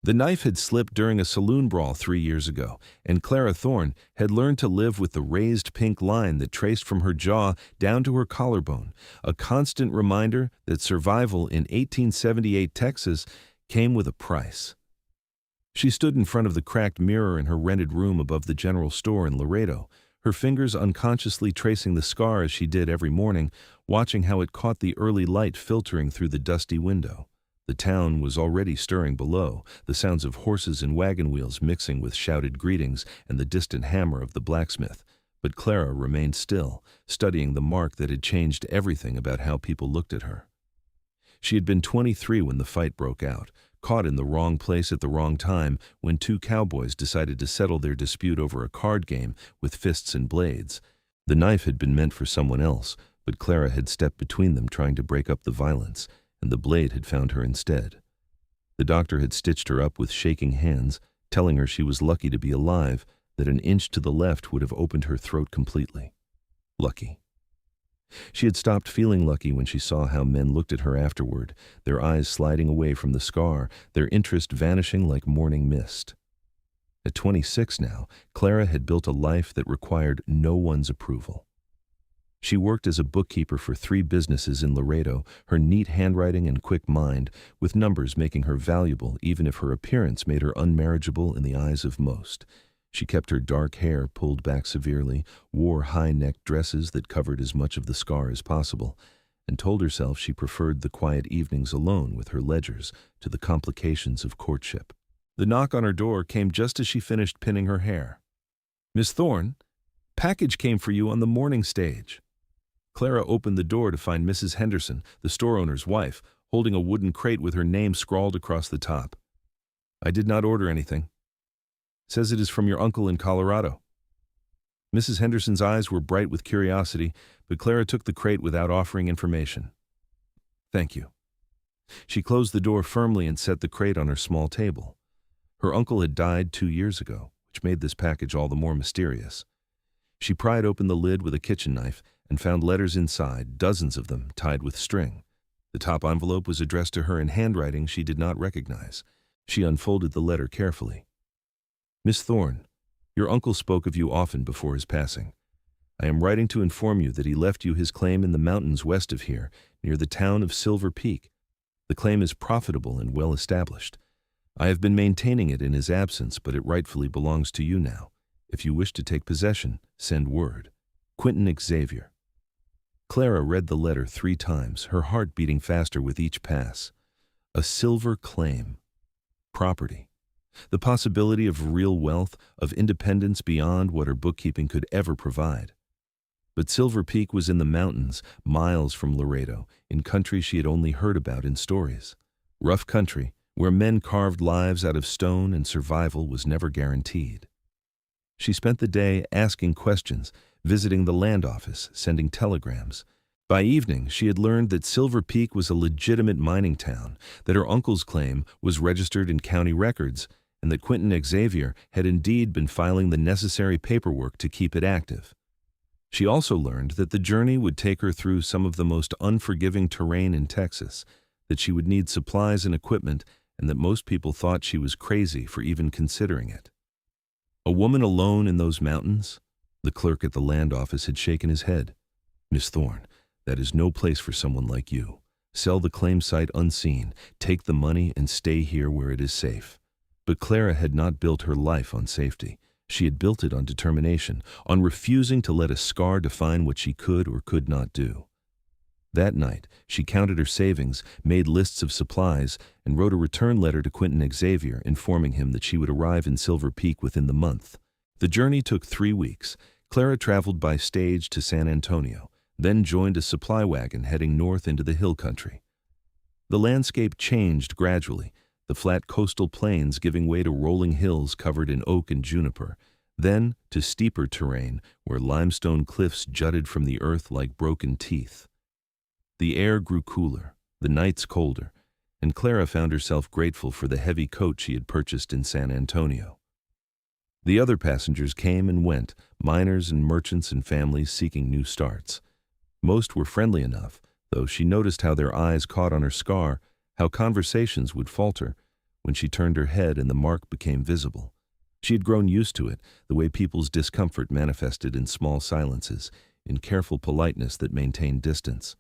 The knife had slipped during a saloon brawl 3 years ago, and Clara Thorne had learned to live with the raised pink line that traced from her jaw down to her collarbone, a constant reminder that survival in 1878 Texas came with a price. She stood in front of the cracked mirror in her rented room above the general store in Laredo, her fingers unconsciously tracing the scar as she did every morning, watching how it caught the early light filtering through the dusty window. The town was already stirring below, the sounds of horses and wagon wheels mixing with shouted greetings and the distant hammer of the blacksmith. But Clara remained still, studying the mark that had changed everything about how people looked at her. She had been 23 when the fight broke out, caught in the wrong place at the wrong time when two cowboys decided to settle their dispute over a card game with fists and blades. The knife had been meant for someone else, but Clara had stepped between them trying to break up the violence, and the blade had found her instead. The doctor had stitched her up with shaking hands, telling her she was lucky to be alive, that an inch to the left would have opened her throat completely. Lucky. She had stopped feeling lucky when she saw how men looked at her afterward, their eyes sliding away from the scar, their interest vanishing like morning mist. At 26 now, Clara had built a life that required no one's approval. She worked as a bookkeeper for 3 businesses in Laredo, her neat handwriting and quick mind, with numbers making her valuable even if her appearance made her unmarriageable in the eyes of most. She kept her dark hair pulled back severely, wore high-necked dresses that covered as much of the scar as possible, and told herself she preferred the quiet evenings alone with her ledgers to the complications of courtship. The knock on her door came just as she finished pinning her hair. "Miss Thorne, package came for you on the morning stage." Clara opened the door to find Mrs. Henderson, the store owner's wife, holding a wooden crate with her name scrawled across the top. "I did not order anything. Says it is from your uncle in Colorado." Mrs. Henderson's eyes were bright with curiosity, but Clara took the crate without offering information. "Thank you." She closed the door firmly and set the crate on her small table. Her uncle had died 2 years ago, which made this package all the more mysterious. She pried open the lid with a kitchen knife and found letters inside, dozens of them, tied with string. The top envelope was addressed to her in handwriting she did not recognize. She unfolded the letter carefully. "Miss Thorne, your uncle spoke of you often before his passing. I am writing to inform you that he left you his claim in the mountains west of here, near the town of Silver Peak. The claim is profitable and well established. I have been maintaining it in his absence, but it rightfully belongs to you now. If you wish to take possession, send word. Quinton Xavier." Clara read the letter 3 times, her heart beating faster with each pass. A silver claim. Property. The possibility of real wealth, of independence beyond what her bookkeeping could ever provide. But Silver Peak was in the mountains, miles from Laredo, in country she had only heard about in stories. Rough country, where men carved lives out of stone and survival was never guaranteed. She spent the day asking questions, visiting the land office, sending telegrams. By evening, she had learned that Silver Peak was a legitimate mining town, that her uncle's claim was registered in county records, and that Quinton Xavier had indeed been filing the necessary paperwork to keep it active. She also learned that the journey would take her through some of the most unforgiving terrain in Texas, that she would need supplies and equipment, and that most people thought she was crazy for even considering it. A woman alone in those mountains? The clerk at the land office had shaken his head. "Miss Thorne, that is no place for someone like you. Sell the claim site unseen, take the money, and stay here where it is safe." But Clara had not built her life on safety. She had built it on determination, on refusing to let a scar define what she could or could not do. That night, she counted her savings, made lists of supplies, and wrote a return letter to Quinton Xavier informing him that she would arrive in Silver Peak within the month. The journey took 3 weeks. Clara traveled by stage to San Antonio, then joined a supply wagon heading north into the hill country. The landscape changed gradually, the flat coastal plains giving way to rolling hills covered in oak and juniper, then to steeper terrain where limestone cliffs jutted from the earth like broken teeth. The air grew cooler, the nights colder, and Clara found herself grateful for the heavy coat she had purchased in San Antonio. The other passengers came and went, miners and merchants and families seeking new starts. Most were friendly enough, though she noticed how their eyes caught on her scar, how conversations would falter, when she turned her head and the mark became visible. She had grown used to it, the way people's discomfort manifested in small silences, in careful politeness that maintained distance.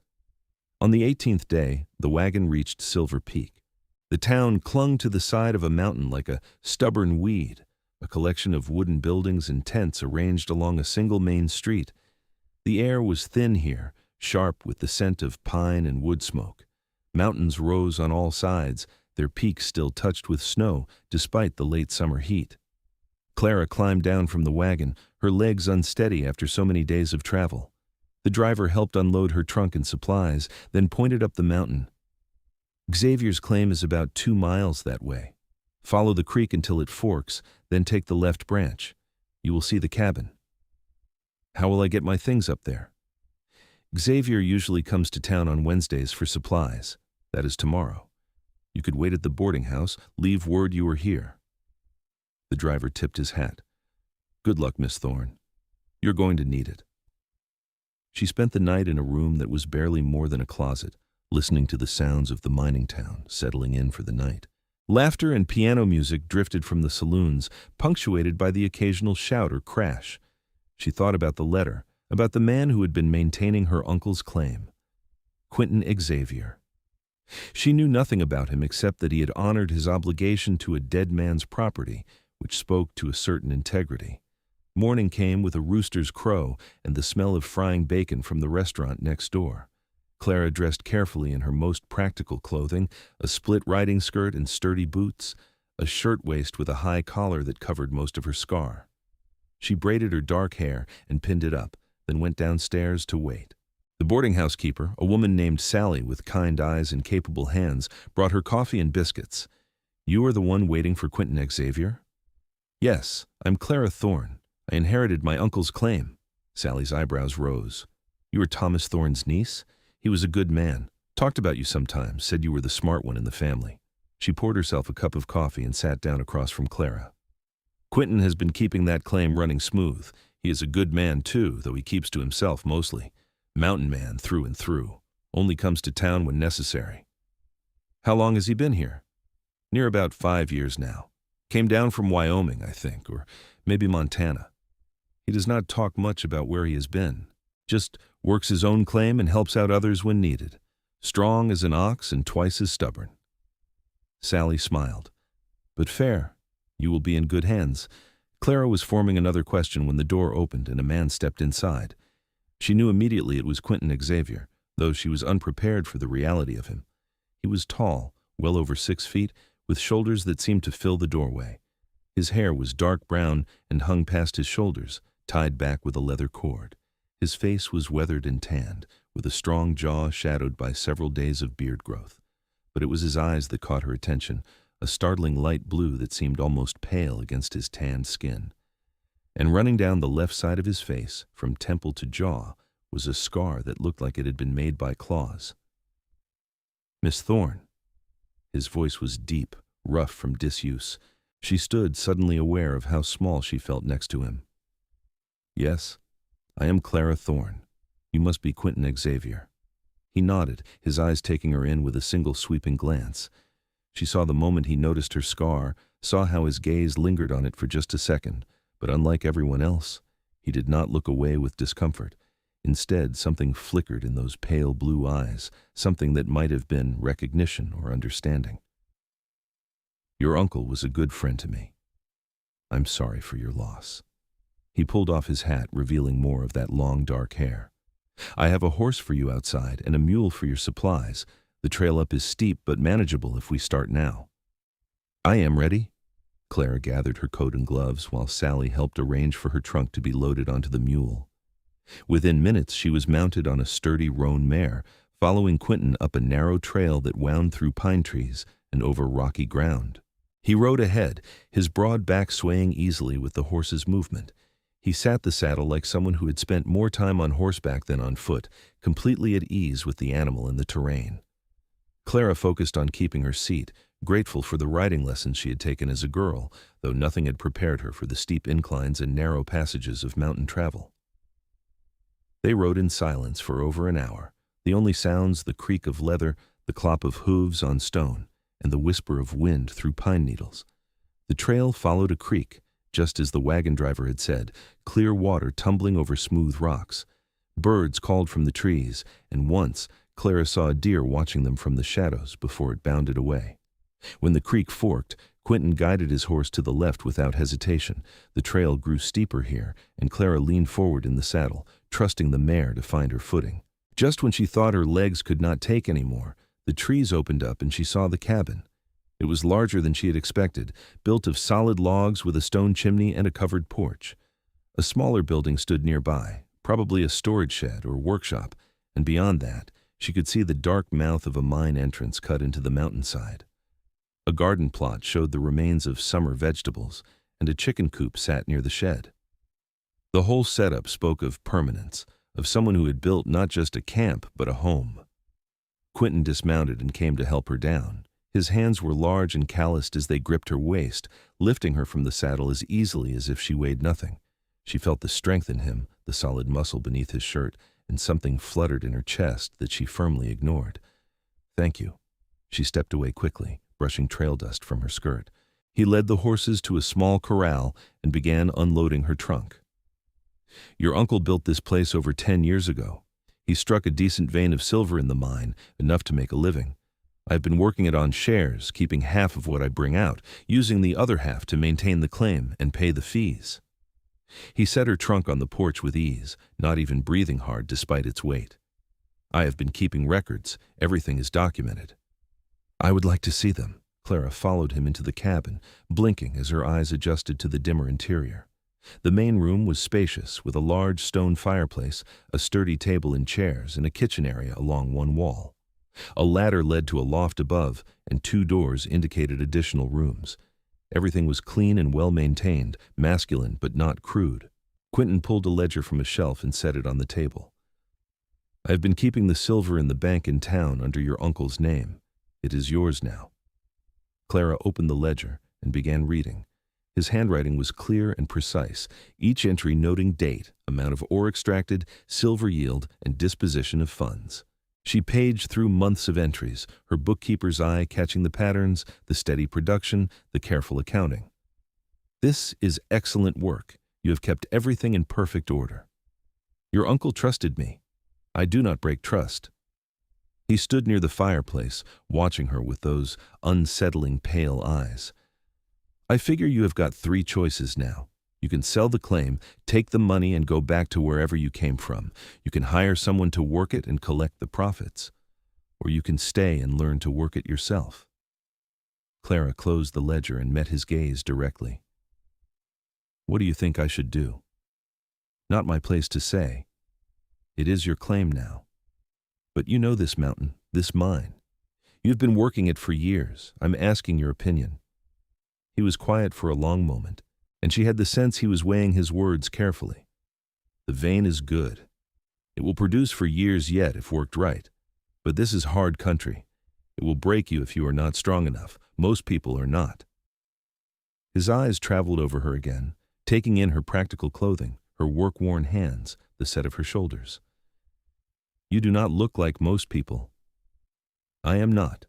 On the 18th day, the wagon reached Silver Peak. The town clung to the side of a mountain like a stubborn weed, a collection of wooden buildings and tents arranged along a single main street. The air was thin here, sharp with the scent of pine and wood smoke. Mountains rose on all sides, their peaks still touched with snow despite the late summer heat. Clara climbed down from the wagon, her legs unsteady after so many days of travel. The driver helped unload her trunk and supplies, then pointed up the mountain. Xavier's claim is about 2 miles that way. Follow the creek until it forks, then take the left branch. You will see the cabin. How will I get my things up there? Xavier usually comes to town on Wednesdays for supplies. That is tomorrow. You could wait at the boarding house, leave word you are here. The driver tipped his hat. Good luck, Miss Thorne. You're going to need it. She spent the night in a room that was barely more than a closet, listening to the sounds of the mining town settling in for the night. Laughter and piano music drifted from the saloons, punctuated by the occasional shout or crash. She thought about the letter, about the man who had been maintaining her uncle's claim. Quinton Xavier. She knew nothing about him except that he had honored his obligation to a dead man's property, which spoke to a certain integrity. Morning came with a rooster's crow and the smell of frying bacon from the restaurant next door. Clara dressed carefully in her most practical clothing, a split riding skirt and sturdy boots, a shirtwaist with a high collar that covered most of her scar. She braided her dark hair and pinned it up, then went downstairs to wait. The boarding house keeper, a woman named Sally with kind eyes and capable hands, brought her coffee and biscuits. You are the one waiting for Quinton Xavier? Yes, I'm Clara Thorne. I inherited my uncle's claim. Sally's eyebrows rose. You are Thomas Thorne's niece? He was a good man. Talked about you sometimes, said you were the smart one in the family. She poured herself a cup of coffee and sat down across from Clara. Quinton has been keeping that claim running smooth. He is a good man too, though he keeps to himself mostly. Mountain man through and through. Only comes to town when necessary. How long has he been here? Near about 5 years now. Came down from Wyoming, I think, or maybe Montana. He does not talk much about where he has been. Just works his own claim and helps out others when needed. Strong as an ox and twice as stubborn. Sally smiled. But fair. You will be in good hands. Clara was forming another question when the door opened and a man stepped inside. She knew immediately it was Quinton Xavier, though she was unprepared for the reality of him. He was tall, well over 6 feet, with shoulders that seemed to fill the doorway. His hair was dark brown and hung past his shoulders, tied back with a leather cord. His face was weathered and tanned, with a strong jaw shadowed by several days of beard growth. But it was his eyes that caught her attention, a startling light blue that seemed almost pale against his tanned skin. And running down the left side of his face, from temple to jaw, was a scar that looked like it had been made by claws. Miss Thorne. His voice was deep, rough from disuse. She stood suddenly aware of how small she felt next to him. Yes, I am Clara Thorne. You must be Quinton Xavier. He nodded, his eyes taking her in with a single sweeping glance. She saw the moment he noticed her scar, saw how his gaze lingered on it for just a second, but unlike everyone else, he did not look away with discomfort. Instead, something flickered in those pale blue eyes, something that might have been recognition or understanding. Your uncle was a good friend to me. I'm sorry for your loss. He pulled off his hat, revealing more of that long, dark hair. I have a horse for you outside and a mule for your supplies. The trail up is steep but manageable if we start now. I am ready. Clara gathered her coat and gloves while Sally helped arrange for her trunk to be loaded onto the mule. Within minutes, she was mounted on a sturdy roan mare, following Quinton up a narrow trail that wound through pine trees and over rocky ground. He rode ahead, his broad back swaying easily with the horse's movement. He sat the saddle like someone who had spent more time on horseback than on foot, completely at ease with the animal and the terrain. Clara focused on keeping her seat, grateful for the riding lessons she had taken as a girl, though nothing had prepared her for the steep inclines and narrow passages of mountain travel. They rode in silence for over an hour, the only sounds the creak of leather, the clop of hooves on stone, and the whisper of wind through pine needles. The trail followed a creek, just as the wagon driver had said, clear water tumbling over smooth rocks. Birds called from the trees, and once Clara saw a deer watching them from the shadows before it bounded away. When the creek forked, Quinton guided his horse to the left without hesitation. The trail grew steeper here, and Clara leaned forward in the saddle, trusting the mare to find her footing. Just when she thought her legs could not take any more, the trees opened up and she saw the cabin. It was larger than she had expected, built of solid logs with a stone chimney and a covered porch. A smaller building stood nearby, probably a storage shed or workshop, and beyond that, she could see the dark mouth of a mine entrance cut into the mountainside. A garden plot showed the remains of summer vegetables, and a chicken coop sat near the shed. The whole setup spoke of permanence, of someone who had built not just a camp, but a home. Quinton dismounted and came to help her down. His hands were large and calloused as they gripped her waist, lifting her from the saddle as easily as if she weighed nothing. She felt the strength in him, the solid muscle beneath his shirt, and something fluttered in her chest that she firmly ignored. "Thank you." She stepped away quickly, brushing trail dust from her skirt. He led the horses to a small corral and began unloading her trunk. "Your uncle built this place over 10 years ago. He struck a decent vein of silver in the mine, enough to make a living. I've been working it on shares, keeping half of what I bring out, using the other half to maintain the claim and pay the fees." He set her trunk on the porch with ease, not even breathing hard despite its weight. "I have been keeping records. Everything is documented." "I would like to see them." Clara followed him into the cabin, blinking as her eyes adjusted to the dimmer interior. The main room was spacious, with a large stone fireplace, a sturdy table and chairs, and a kitchen area along one wall. A ladder led to a loft above, and 2 doors indicated additional rooms. Everything was clean and well-maintained, masculine but not crude. Quinton pulled a ledger from a shelf and set it on the table. "I have been keeping the silver in the bank in town under your uncle's name. It is yours now." Clara opened the ledger and began reading. His handwriting was clear and precise, each entry noting date, amount of ore extracted, silver yield, and disposition of funds. She paged through months of entries, her bookkeeper's eye catching the patterns, the steady production, the careful accounting. "This is excellent work. You have kept everything in perfect order. Your uncle trusted me. I do not break trust." He stood near the fireplace, watching her with those unsettling pale eyes. "I figure you have got 3 choices now. You can sell the claim, take the money, and go back to wherever you came from. You can hire someone to work it and collect the profits. Or you can stay and learn to work it yourself." Clara closed the ledger and met his gaze directly. "What do you think I should do?" "Not my place to say. It is your claim now. But you know this mountain, this mine. You've been working it for years. I'm asking your opinion." He was quiet for a long moment, and she had the sense he was weighing his words carefully. "The vein is good. It will produce for years yet if worked right. But this is hard country. It will break you if you are not strong enough. Most people are not." His eyes traveled over her again, taking in her practical clothing, her work-worn hands, the set of her shoulders. "You do not look like most people." "I am not."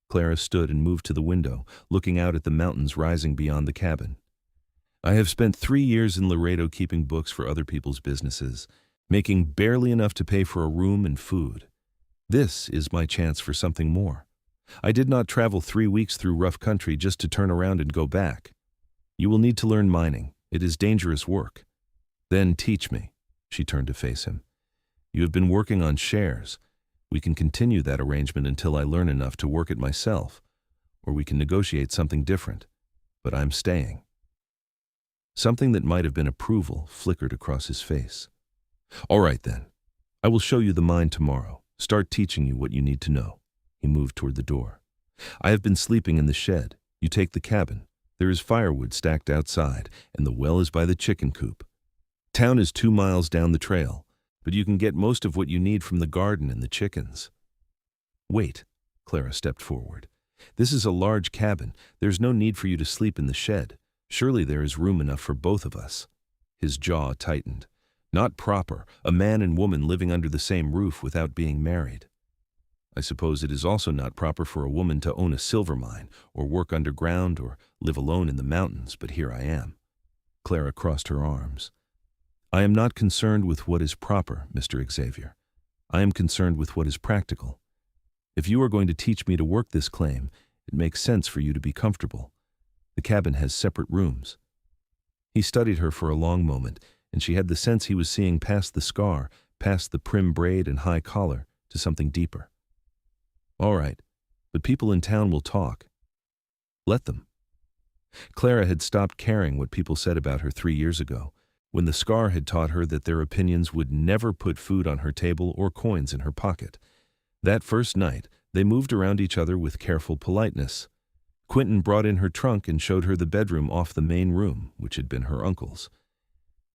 Clara stood and moved to the window, looking out at the mountains rising beyond the cabin. "I have spent 3 years in Laredo keeping books for other people's businesses, making barely enough to pay for a room and food. This is my chance for something more. I did not travel 3 weeks through rough country just to turn around and go back. You will need to learn mining. It is dangerous work. Then teach me." She turned to face him. "You have been working on shares. We can continue that arrangement until I learn enough to work it myself, or we can negotiate something different. But I'm staying." Something that might have been approval flickered across his face. "All right then. I will show you the mine tomorrow. Start teaching you what you need to know." He moved toward the door. "I have been sleeping in the shed. You take the cabin. There is firewood stacked outside, and the well is by the chicken coop. Town is 2 miles down the trail, but you can get most of what you need from the garden and the chickens." "Wait." Clara stepped forward. "This is a large cabin. There's no need for you to sleep in the shed. Surely there is room enough for both of us." His jaw tightened. Not proper, a man and woman living under the same roof without being married. I suppose it is also not proper for a woman to own a silver mine, or work underground, or live alone in the mountains, but here I am." Clara crossed her arms. "I am not concerned with what is proper, Mr. Xavier. I am concerned with what is practical. If you are going to teach me to work this claim, it makes sense for you to be comfortable. The cabin has separate rooms." He studied her for a long moment, and she had the sense he was seeing past the scar, past the prim braid and high collar, to something deeper. "All right, but people in town will talk. Let them." Clara had stopped caring what people said about her 3 years ago, when the scar had taught her that their opinions would never put food on her table or coins in her pocket. That first night, they moved around each other with careful politeness. Quinton brought in her trunk and showed her the bedroom off the main room, which had been her uncle's.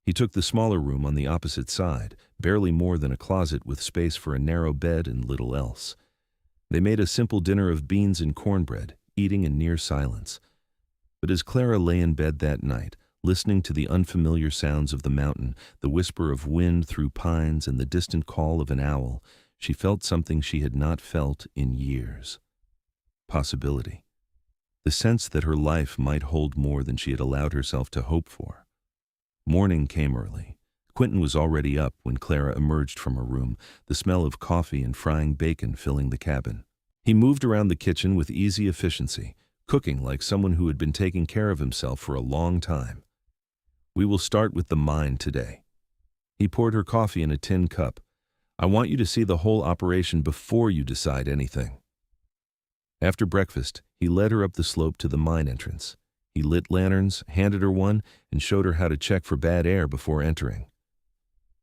He took the smaller room on the opposite side, barely more than a closet with space for a narrow bed and little else. They made a simple dinner of beans and cornbread, eating in near silence. But as Clara lay in bed that night, listening to the unfamiliar sounds of the mountain, the whisper of wind through pines and the distant call of an owl, she felt something she had not felt in years. Possibility. The sense that her life might hold more than she had allowed herself to hope for. Morning came early. Quinton was already up when Clara emerged from her room, the smell of coffee and frying bacon filling the cabin. He moved around the kitchen with easy efficiency, cooking like someone who had been taking care of himself for a long time. "We will start with the mine today." He poured her coffee in a tin cup. "I want you to see the whole operation before you decide anything." After breakfast, he led her up the slope to the mine entrance. He lit lanterns, handed her one, and showed her how to check for bad air before entering.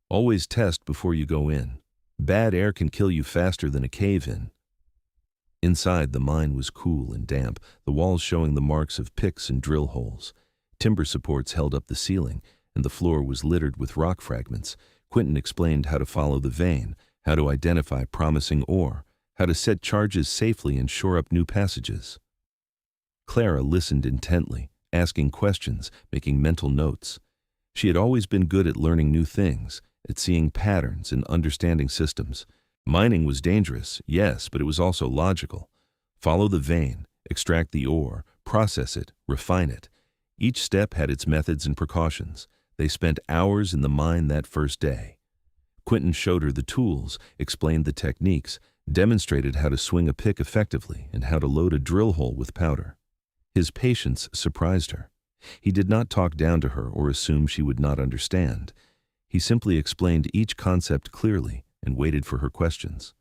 "Always test before you go in. Bad air can kill you faster than a cave-in." Inside, the mine was cool and damp, the walls showing the marks of picks and drill holes. Timber supports held up the ceiling, and the floor was littered with rock fragments. Quinton explained how to follow the vein, how to identify promising ore, how to set charges safely and shore up new passages. Clara listened intently, asking questions, making mental notes. She had always been good at learning new things, at seeing patterns and understanding systems. Mining was dangerous, yes, but it was also logical. Follow the vein, extract the ore, process it, refine it. Each step had its methods and precautions. They spent hours in the mine that first day. Quinton showed her the tools, explained the techniques, demonstrated how to swing a pick effectively and how to load a drill hole with powder. His patience surprised her. He did not talk down to her or assume she would not understand. He simply explained each concept clearly and waited for her questions.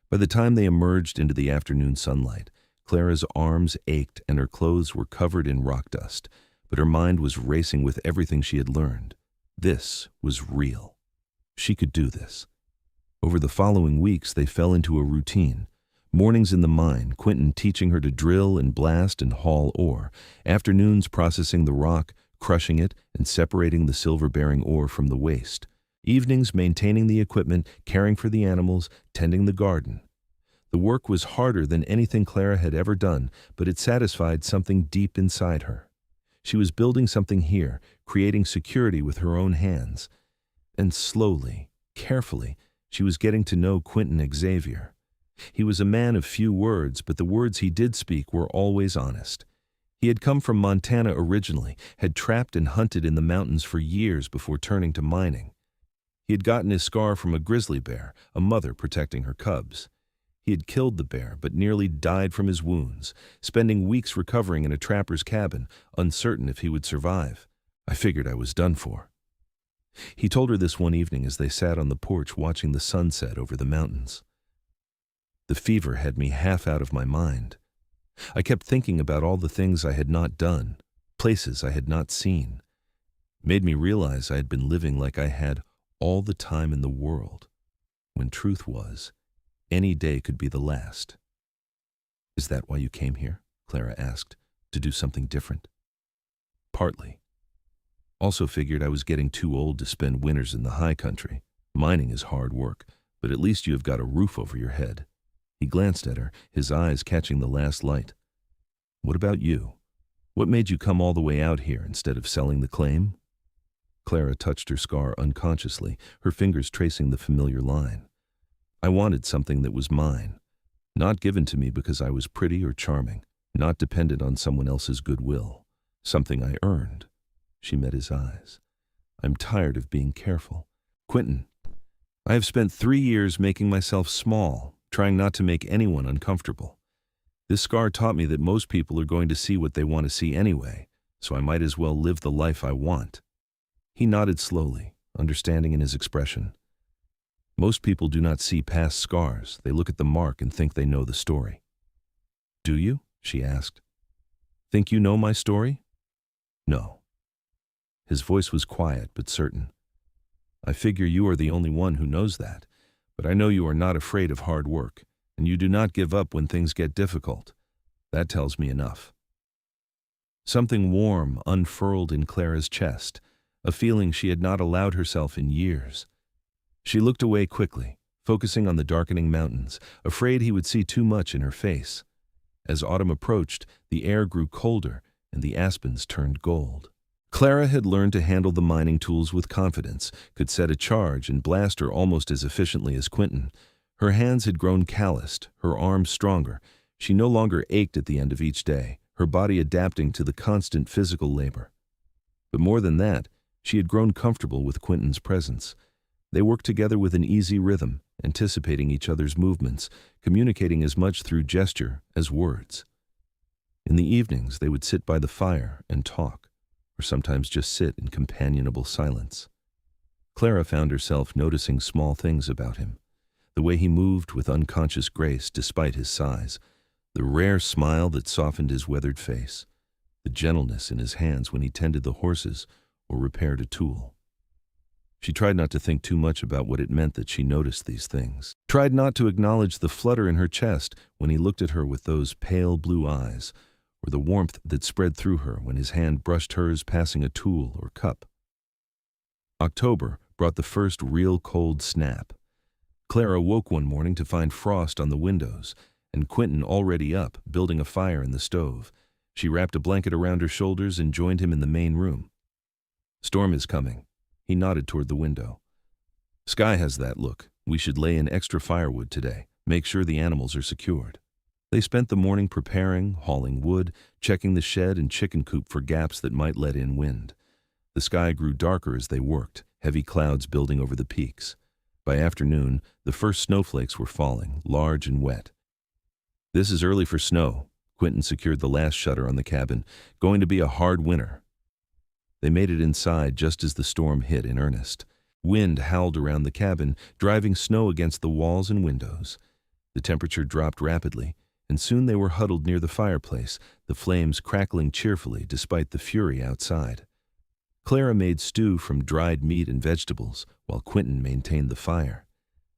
By the time they emerged into the afternoon sunlight, Clara's arms ached and her clothes were covered in rock dust, but her mind was racing with everything she had learned. This was real. She could do this. Over the following weeks, they fell into a routine. Mornings in the mine, Quinton teaching her to drill and blast and haul ore. Afternoons processing the rock, crushing it, and separating the silver-bearing ore from the waste. Evenings maintaining the equipment, caring for the animals, tending the garden. The work was harder than anything Clara had ever done, but it satisfied something deep inside her. She was building something here, creating security with her own hands. And slowly, carefully, she was getting to know Quinton Xavier. He was a man of few words, but the words he did speak were always honest. He had come from Montana originally, had trapped and hunted in the mountains for years before turning to mining. He had gotten his scar from a grizzly bear, a mother protecting her cubs. He had killed the bear, but nearly died from his wounds, spending weeks recovering in a trapper's cabin, uncertain if he would survive. I figured I was done for. He told her this one evening as they sat on the porch watching the sunset over the mountains. The fever had me half out of my mind. I kept thinking about all the things I had not done, places I had not seen. It made me realize I had been living like I had all the time in the world, when truth was, any day could be the last. "Is that why you came here?" Clara asked. "To do something different?" "Partly. Also figured I was getting too old to spend winters in the high country. Mining is hard work, but at least you have got a roof over your head." He glanced at her, his eyes catching the last light. "What about you? What made you come all the way out here instead of selling the claim?" Clara touched her scar unconsciously, her fingers tracing the familiar line. "I wanted something that was mine. Not given to me because I was pretty or charming, not dependent on someone else's goodwill, something I earned. She met his eyes. I'm tired of being careful. Quinton, I have spent 3 years making myself small, trying not to make anyone uncomfortable. This scar taught me that most people are going to see what they want to see anyway, so I might as well live the life I want. He nodded slowly, understanding in his expression. Most people do not see past scars. They look at the mark and think they know the story. Do you? She asked. Think you know my story? No. His voice was quiet but certain. I figure you are the only one who knows that, but I know you are not afraid of hard work, and you do not give up when things get difficult. That tells me enough. Something warm unfurled in Clara's chest, a feeling she had not allowed herself in years. She looked away quickly, focusing on the darkening mountains, afraid he would see too much in her face. As autumn approached, the air grew colder and the aspens turned gold. Clara had learned to handle the mining tools with confidence, could set a charge and blast her almost as efficiently as Quinton. Her hands had grown calloused, her arms stronger. She no longer ached at the end of each day, her body adapting to the constant physical labor. But more than that, she had grown comfortable with Quinton's presence. They worked together with an easy rhythm, anticipating each other's movements, communicating as much through gesture as words. In the evenings, they would sit by the fire and talk, or sometimes just sit in companionable silence. Clara found herself noticing small things about him, the way he moved with unconscious grace despite his size, the rare smile that softened his weathered face, the gentleness in his hands when he tended the horses or repaired a tool. She tried not to think too much about what it meant that she noticed these things, tried not to acknowledge the flutter in her chest when he looked at her with those pale blue eyes, or the warmth that spread through her when his hand brushed hers passing a tool or cup. October brought the first real cold snap. Clara woke one morning to find frost on the windows, and Quinton already up, building a fire in the stove. She wrapped a blanket around her shoulders and joined him in the main room. Storm is coming. He nodded toward the window. Sky has that look. We should lay in extra firewood today. Make sure the animals are secured. They spent the morning preparing, hauling wood, checking the shed and chicken coop for gaps that might let in wind. The sky grew darker as they worked, heavy clouds building over the peaks. By afternoon, the first snowflakes were falling, large and wet. This is early for snow. Quinton secured the last shutter on the cabin. Going to be a hard winter. They made it inside just as the storm hit in earnest. Wind howled around the cabin, driving snow against the walls and windows. The temperature dropped rapidly, and soon they were huddled near the fireplace, the flames crackling cheerfully despite the fury outside. Clara made stew from dried meat and vegetables, while Quinton maintained the fire.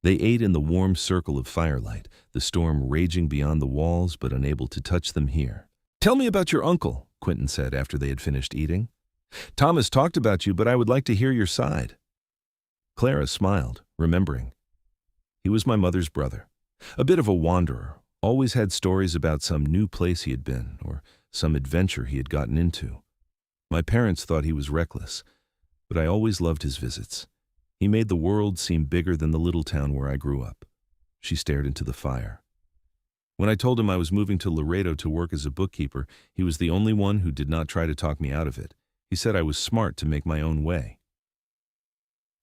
They ate in the warm circle of firelight, the storm raging beyond the walls but unable to touch them here. "Tell me about your uncle," Quinton said after they had finished eating. "Thomas talked about you, but I would like to hear your side." Clara smiled, remembering. He was my mother's brother. A bit of a wanderer, always had stories about some new place he had been, or some adventure he had gotten into. My parents thought he was reckless, but I always loved his visits. He made the world seem bigger than the little town where I grew up. She stared into the fire. When I told him I was moving to Laredo to work as a bookkeeper, he was the only one who did not try to talk me out of it. He said I was smart to make my own way.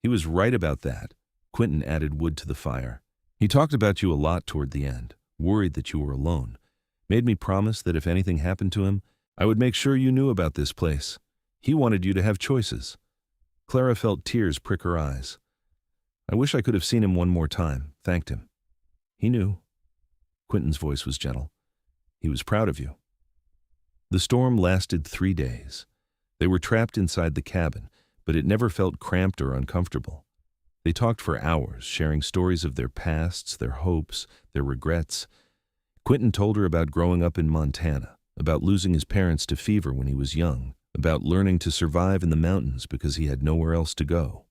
He was right about that. Quinton added wood to the fire. He talked about you a lot toward the end, worried that you were alone. Made me promise that if anything happened to him, I would make sure you knew about this place. He wanted you to have choices. Clara felt tears prick her eyes. I wish I could have seen him one more time, thanked him. He knew. Quinton's voice was gentle. He was proud of you. The storm lasted 3 days. They were trapped inside the cabin, but it never felt cramped or uncomfortable. They talked for hours, sharing stories of their pasts, their hopes, their regrets. Quinton told her about growing up in Montana, about losing his parents to fever when he was young, about learning to survive in the mountains because he had nowhere else to go.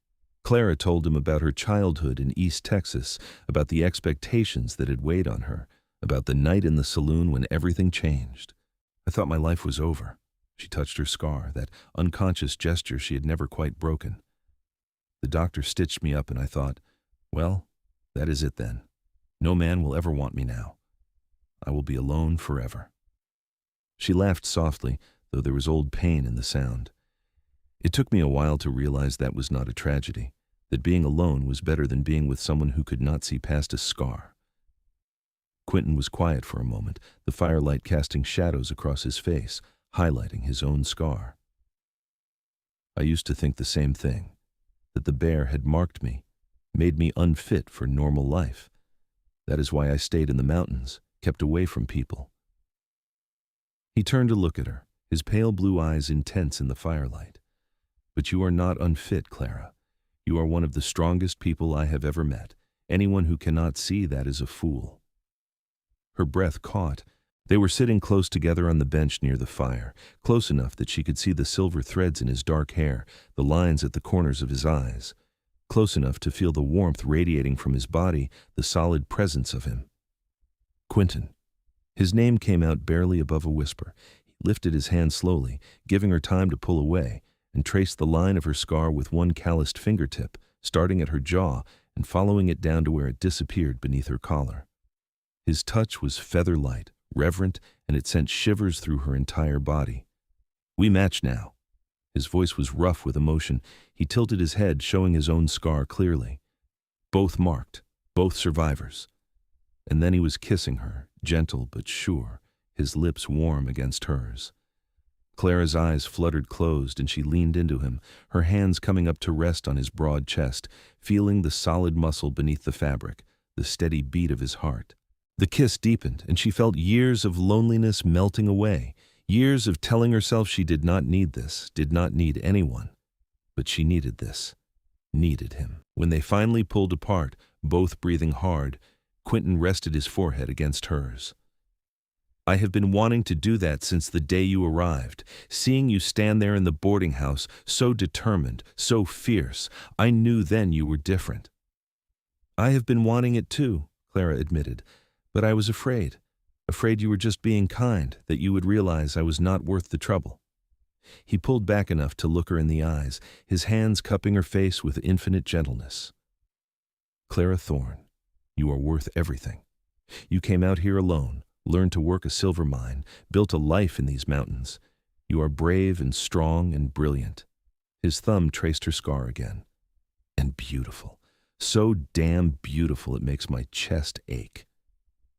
Clara told him about her childhood in East Texas, about the expectations that had weighed on her, about the night in the saloon when everything changed. I thought my life was over. She touched her scar, that unconscious gesture she had never quite broken. The doctor stitched me up and I thought, well, that is it then. No man will ever want me now. I will be alone forever." She laughed softly, though there was old pain in the sound. It took me a while to realize that was not a tragedy, that being alone was better than being with someone who could not see past a scar. Quinton was quiet for a moment, the firelight casting shadows across his face, highlighting his own scar. "I used to think the same thing, that the bear had marked me, made me unfit for normal life. That is why I stayed in the mountains, kept away from people." He turned to look at her, his pale blue eyes intense in the firelight. "But you are not unfit, Clara. You are one of the strongest people I have ever met. Anyone who cannot see that is a fool." Her breath caught. They were sitting close together on the bench near the fire, close enough that she could see the silver threads in his dark hair, the lines at the corners of his eyes, close enough to feel the warmth radiating from his body, the solid presence of him. Quinton. His name came out barely above a whisper. He lifted his hand slowly, giving her time to pull away, and traced the line of her scar with one calloused fingertip, starting at her jaw and following it down to where it disappeared beneath her collar. His touch was feather-light, reverent, and it sent shivers through her entire body. "We match now." His voice was rough with emotion. He tilted his head, showing his own scar clearly. Both marked, both survivors. And then he was kissing her, gentle but sure, his lips warm against hers. Clara's eyes fluttered closed and she leaned into him, her hands coming up to rest on his broad chest, feeling the solid muscle beneath the fabric, the steady beat of his heart. The kiss deepened, and she felt years of loneliness melting away, years of telling herself she did not need this, did not need anyone. But she needed this, needed him. When they finally pulled apart, both breathing hard, Quinton rested his forehead against hers. "I have been wanting to do that since the day you arrived, seeing you stand there in the boarding house, so determined, so fierce. I knew then you were different." "I have been wanting it too," Clara admitted. "But I was afraid you were just being kind, that you would realize I was not worth the trouble." He pulled back enough to look her in the eyes, his hands cupping her face with infinite gentleness. "Clara Thorne, you are worth everything. You came out here alone, learned to work a silver mine, built a life in these mountains. You are brave and strong and brilliant." His thumb traced her scar again. "And beautiful. So damn beautiful it makes my chest ache."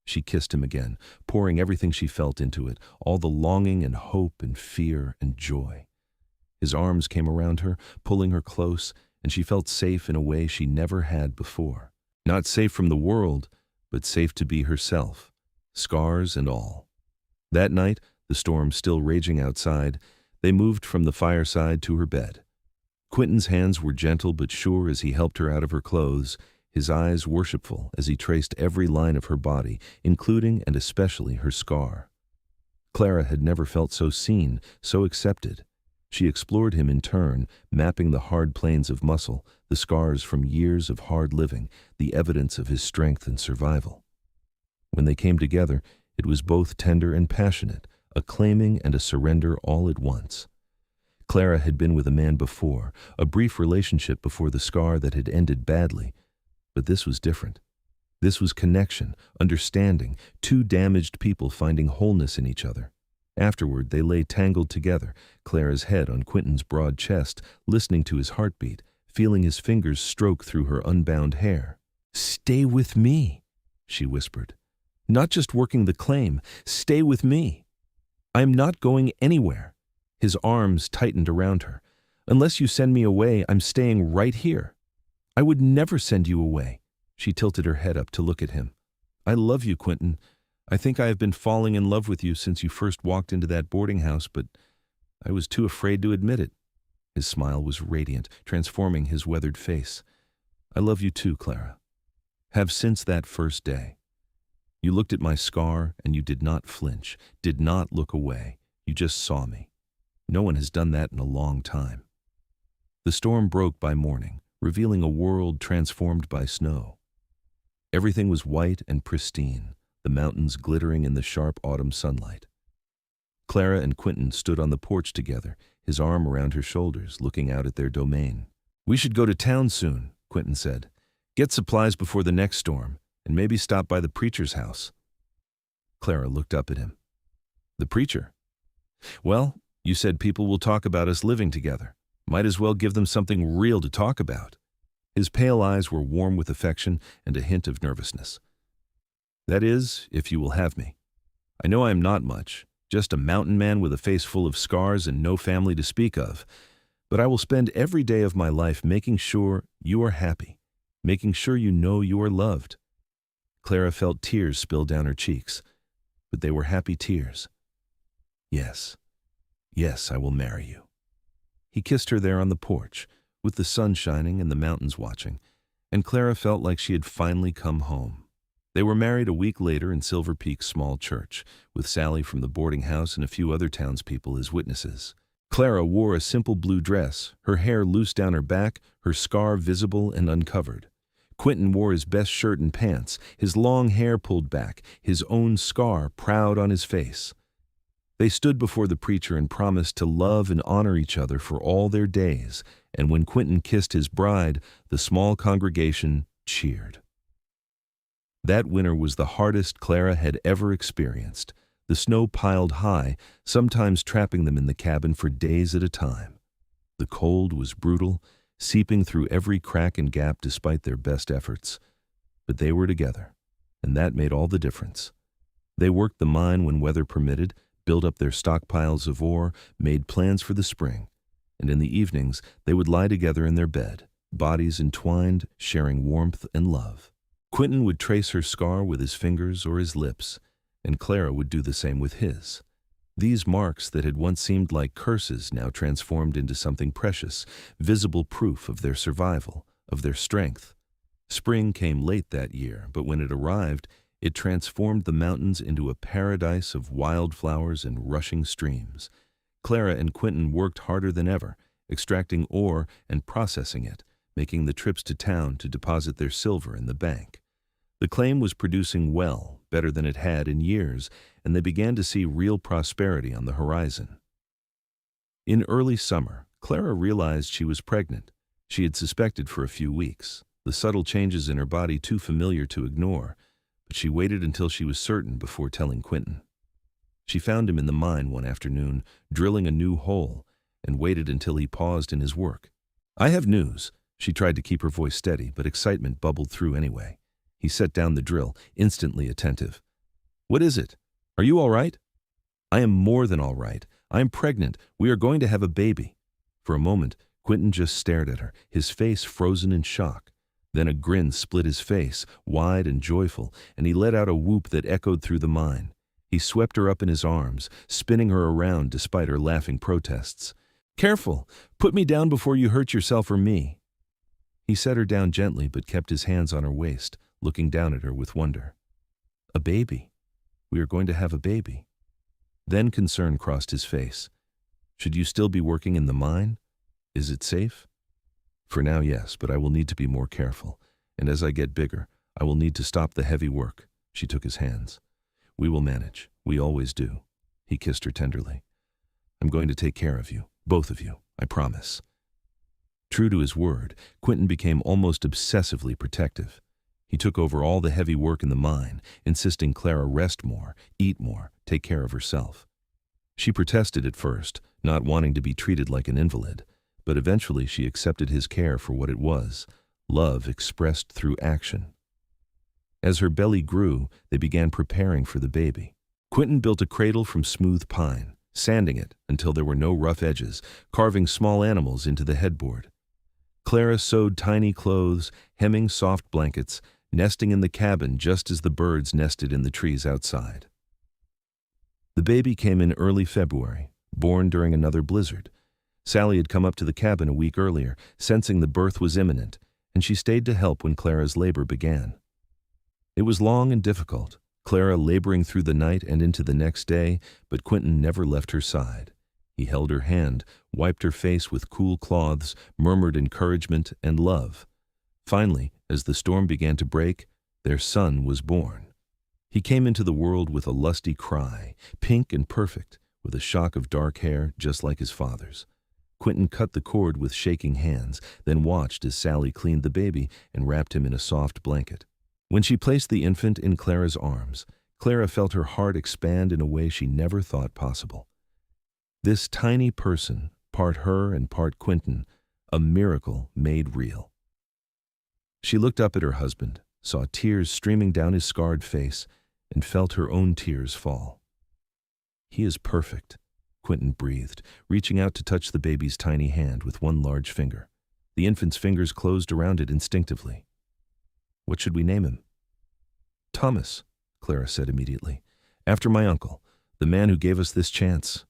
She kissed him again, pouring everything she felt into it, all the longing and hope and fear and joy. His arms came around her, pulling her close, and she felt safe in a way she never had before. Not safe from the world, but safe to be herself, scars and all. That night, the storm still raging outside, they moved from the fireside to her bed. Quinton's hands were gentle but sure as he helped her out of her clothes, his eyes worshipful as he traced every line of her body, including and especially her scar. Clara had never felt so seen, so accepted. She explored him in turn, mapping the hard plains of muscle, the scars from years of hard living, the evidence of his strength and survival. When they came together, it was both tender and passionate, a claiming and a surrender all at once. Clara had been with a man before, a brief relationship before the scar that had ended badly. But this was different. This was connection, understanding, two damaged people finding wholeness in each other. Afterward, they lay tangled together, Clara's head on Quinton's broad chest, listening to his heartbeat, feeling his fingers stroke through her unbound hair. "Stay with me," she whispered. "Not just working the claim, stay with me. I am not going anywhere." His arms tightened around her. "Unless you send me away, I'm staying right here." "I would never send you away." She tilted her head up to look at him. "I love you, Quinton. I think I have been falling in love with you since you first walked into that boarding house, but I was too afraid to admit it." His smile was radiant, transforming his weathered face. "I love you too, Clara. Have since that first day. You looked at my scar and you did not flinch, did not look away. You just saw me. No one has done that in a long time." The storm broke by morning, revealing a world transformed by snow. Everything was white and pristine, the mountains glittering in the sharp autumn sunlight. Clara and Quinton stood on the porch together, his arm around her shoulders, looking out at their domain. "We should go to town soon," Quinton said. "Get supplies before the next storm, and maybe stop by the preacher's house." Clara looked up at him. The preacher. Well, you said people will talk about us living together. Might as well give them something real to talk about. His pale eyes were warm with affection and a hint of nervousness. That is, if you will have me. I know I am not much, just a mountain man with a face full of scars and no family to speak of, but I will spend every day of my life making sure you are happy, making sure you know you are loved. Clara felt tears spill down her cheeks, but they were happy tears. Yes, yes, I will marry you. He kissed her there on the porch, with the sun shining and the mountains watching, and Clara felt like she had finally come home. They were married a week later in Silver Peak's small church, with Sally from the boarding house and a few other townspeople as witnesses. Clara wore a simple blue dress, her hair loose down her back, her scar visible and uncovered. Quinton wore his best shirt and pants, his long hair pulled back, his own scar proud on his face. They stood before the preacher and promised to love and honor each other for all their days, and when Quinton kissed his bride, the small congregation cheered. That winter was the hardest Clara had ever experienced. The snow piled high, sometimes trapping them in the cabin for days at a time. The cold was brutal, seeping through every crack and gap despite their best efforts. But they were together, and that made all the difference. They worked the mine when weather permitted, built up their stockpiles of ore, made plans for the spring, and in the evenings they would lie together in their bed, bodies entwined, sharing warmth and love. Quinton would trace her scar with his fingers or his lips, and Clara would do the same with his. These marks that had once seemed like curses now transformed into something precious, visible proof of their survival, of their strength. Spring came late that year, but when it arrived, it transformed the mountains into a paradise of wildflowers and rushing streams. Clara and Quinton worked harder than ever, extracting ore and processing it, making the trips to town to deposit their silver in the bank. The claim was producing well, better than it had in years, and they began to see real prosperity on the horizon. In early summer, Clara realized she was pregnant. She had suspected for a few weeks, the subtle changes in her body too familiar to ignore, but she waited until she was certain before telling Quinton. She found him in the mine one afternoon, drilling a new hole, and waited until he paused in his work. I have news. She tried to keep her voice steady, but excitement bubbled through anyway. He set down the drill, instantly attentive. What is it? Are you all right? I am more than all right. I am pregnant. We are going to have a baby. For a moment, Quinton just stared at her, his face frozen in shock. Then a grin split his face, wide and joyful, and he let out a whoop that echoed through the mine. He swept her up in his arms, spinning her around despite her laughing protests. Careful! Put me down before you hurt yourself or me. He set her down gently but kept his hands on her waist, looking down at her with wonder. A baby. We are going to have a baby. Then concern crossed his face. Should you still be working in the mine? Is it safe? For now, yes, but I will need to be more careful, and as I get bigger, I will need to stop the heavy work. She took his hands. We will manage. We always do. He kissed her tenderly. I'm going to take care of you, both of you, I promise. True to his word, Quinton became almost obsessively protective. He took over all the heavy work in the mine, insisting Clara rest more, eat more, take care of herself. She protested at first, not wanting to be treated like an invalid, but eventually she accepted his care for what it was, love expressed through action. As her belly grew, they began preparing for the baby. Quinton built a cradle from smooth pine, sanding it until there were no rough edges, carving small animals into the headboard. Clara sewed tiny clothes, hemming soft blankets, nesting in the cabin just as the birds nested in the trees outside. The baby came in early February, born during another blizzard. Sally had come up to the cabin a week earlier, sensing the birth was imminent, and she stayed to help when Clara's labor began. It was long and difficult, Clara laboring through the night and into the next day, but Quinton never left her side. He held her hand, wiped her face with cool cloths, murmured encouragement and love. Finally, as the storm began to break, their son was born. He came into the world with a lusty cry, pink and perfect, with a shock of dark hair just like his father's. Quinton cut the cord with shaking hands, then watched as Sally cleaned the baby and wrapped him in a soft blanket. When she placed the infant in Clara's arms, Clara felt her heart expand in a way she never thought possible. This tiny person, part her and part Quinton, a miracle made real. She looked up at her husband, saw tears streaming down his scarred face, and felt her own tears fall. "He is perfect," Quinton breathed, reaching out to touch the baby's tiny hand with one large finger. The infant's fingers closed around it instinctively. "What should we name him?" "Thomas," Clara said immediately. "After my uncle, the man who gave us this chance."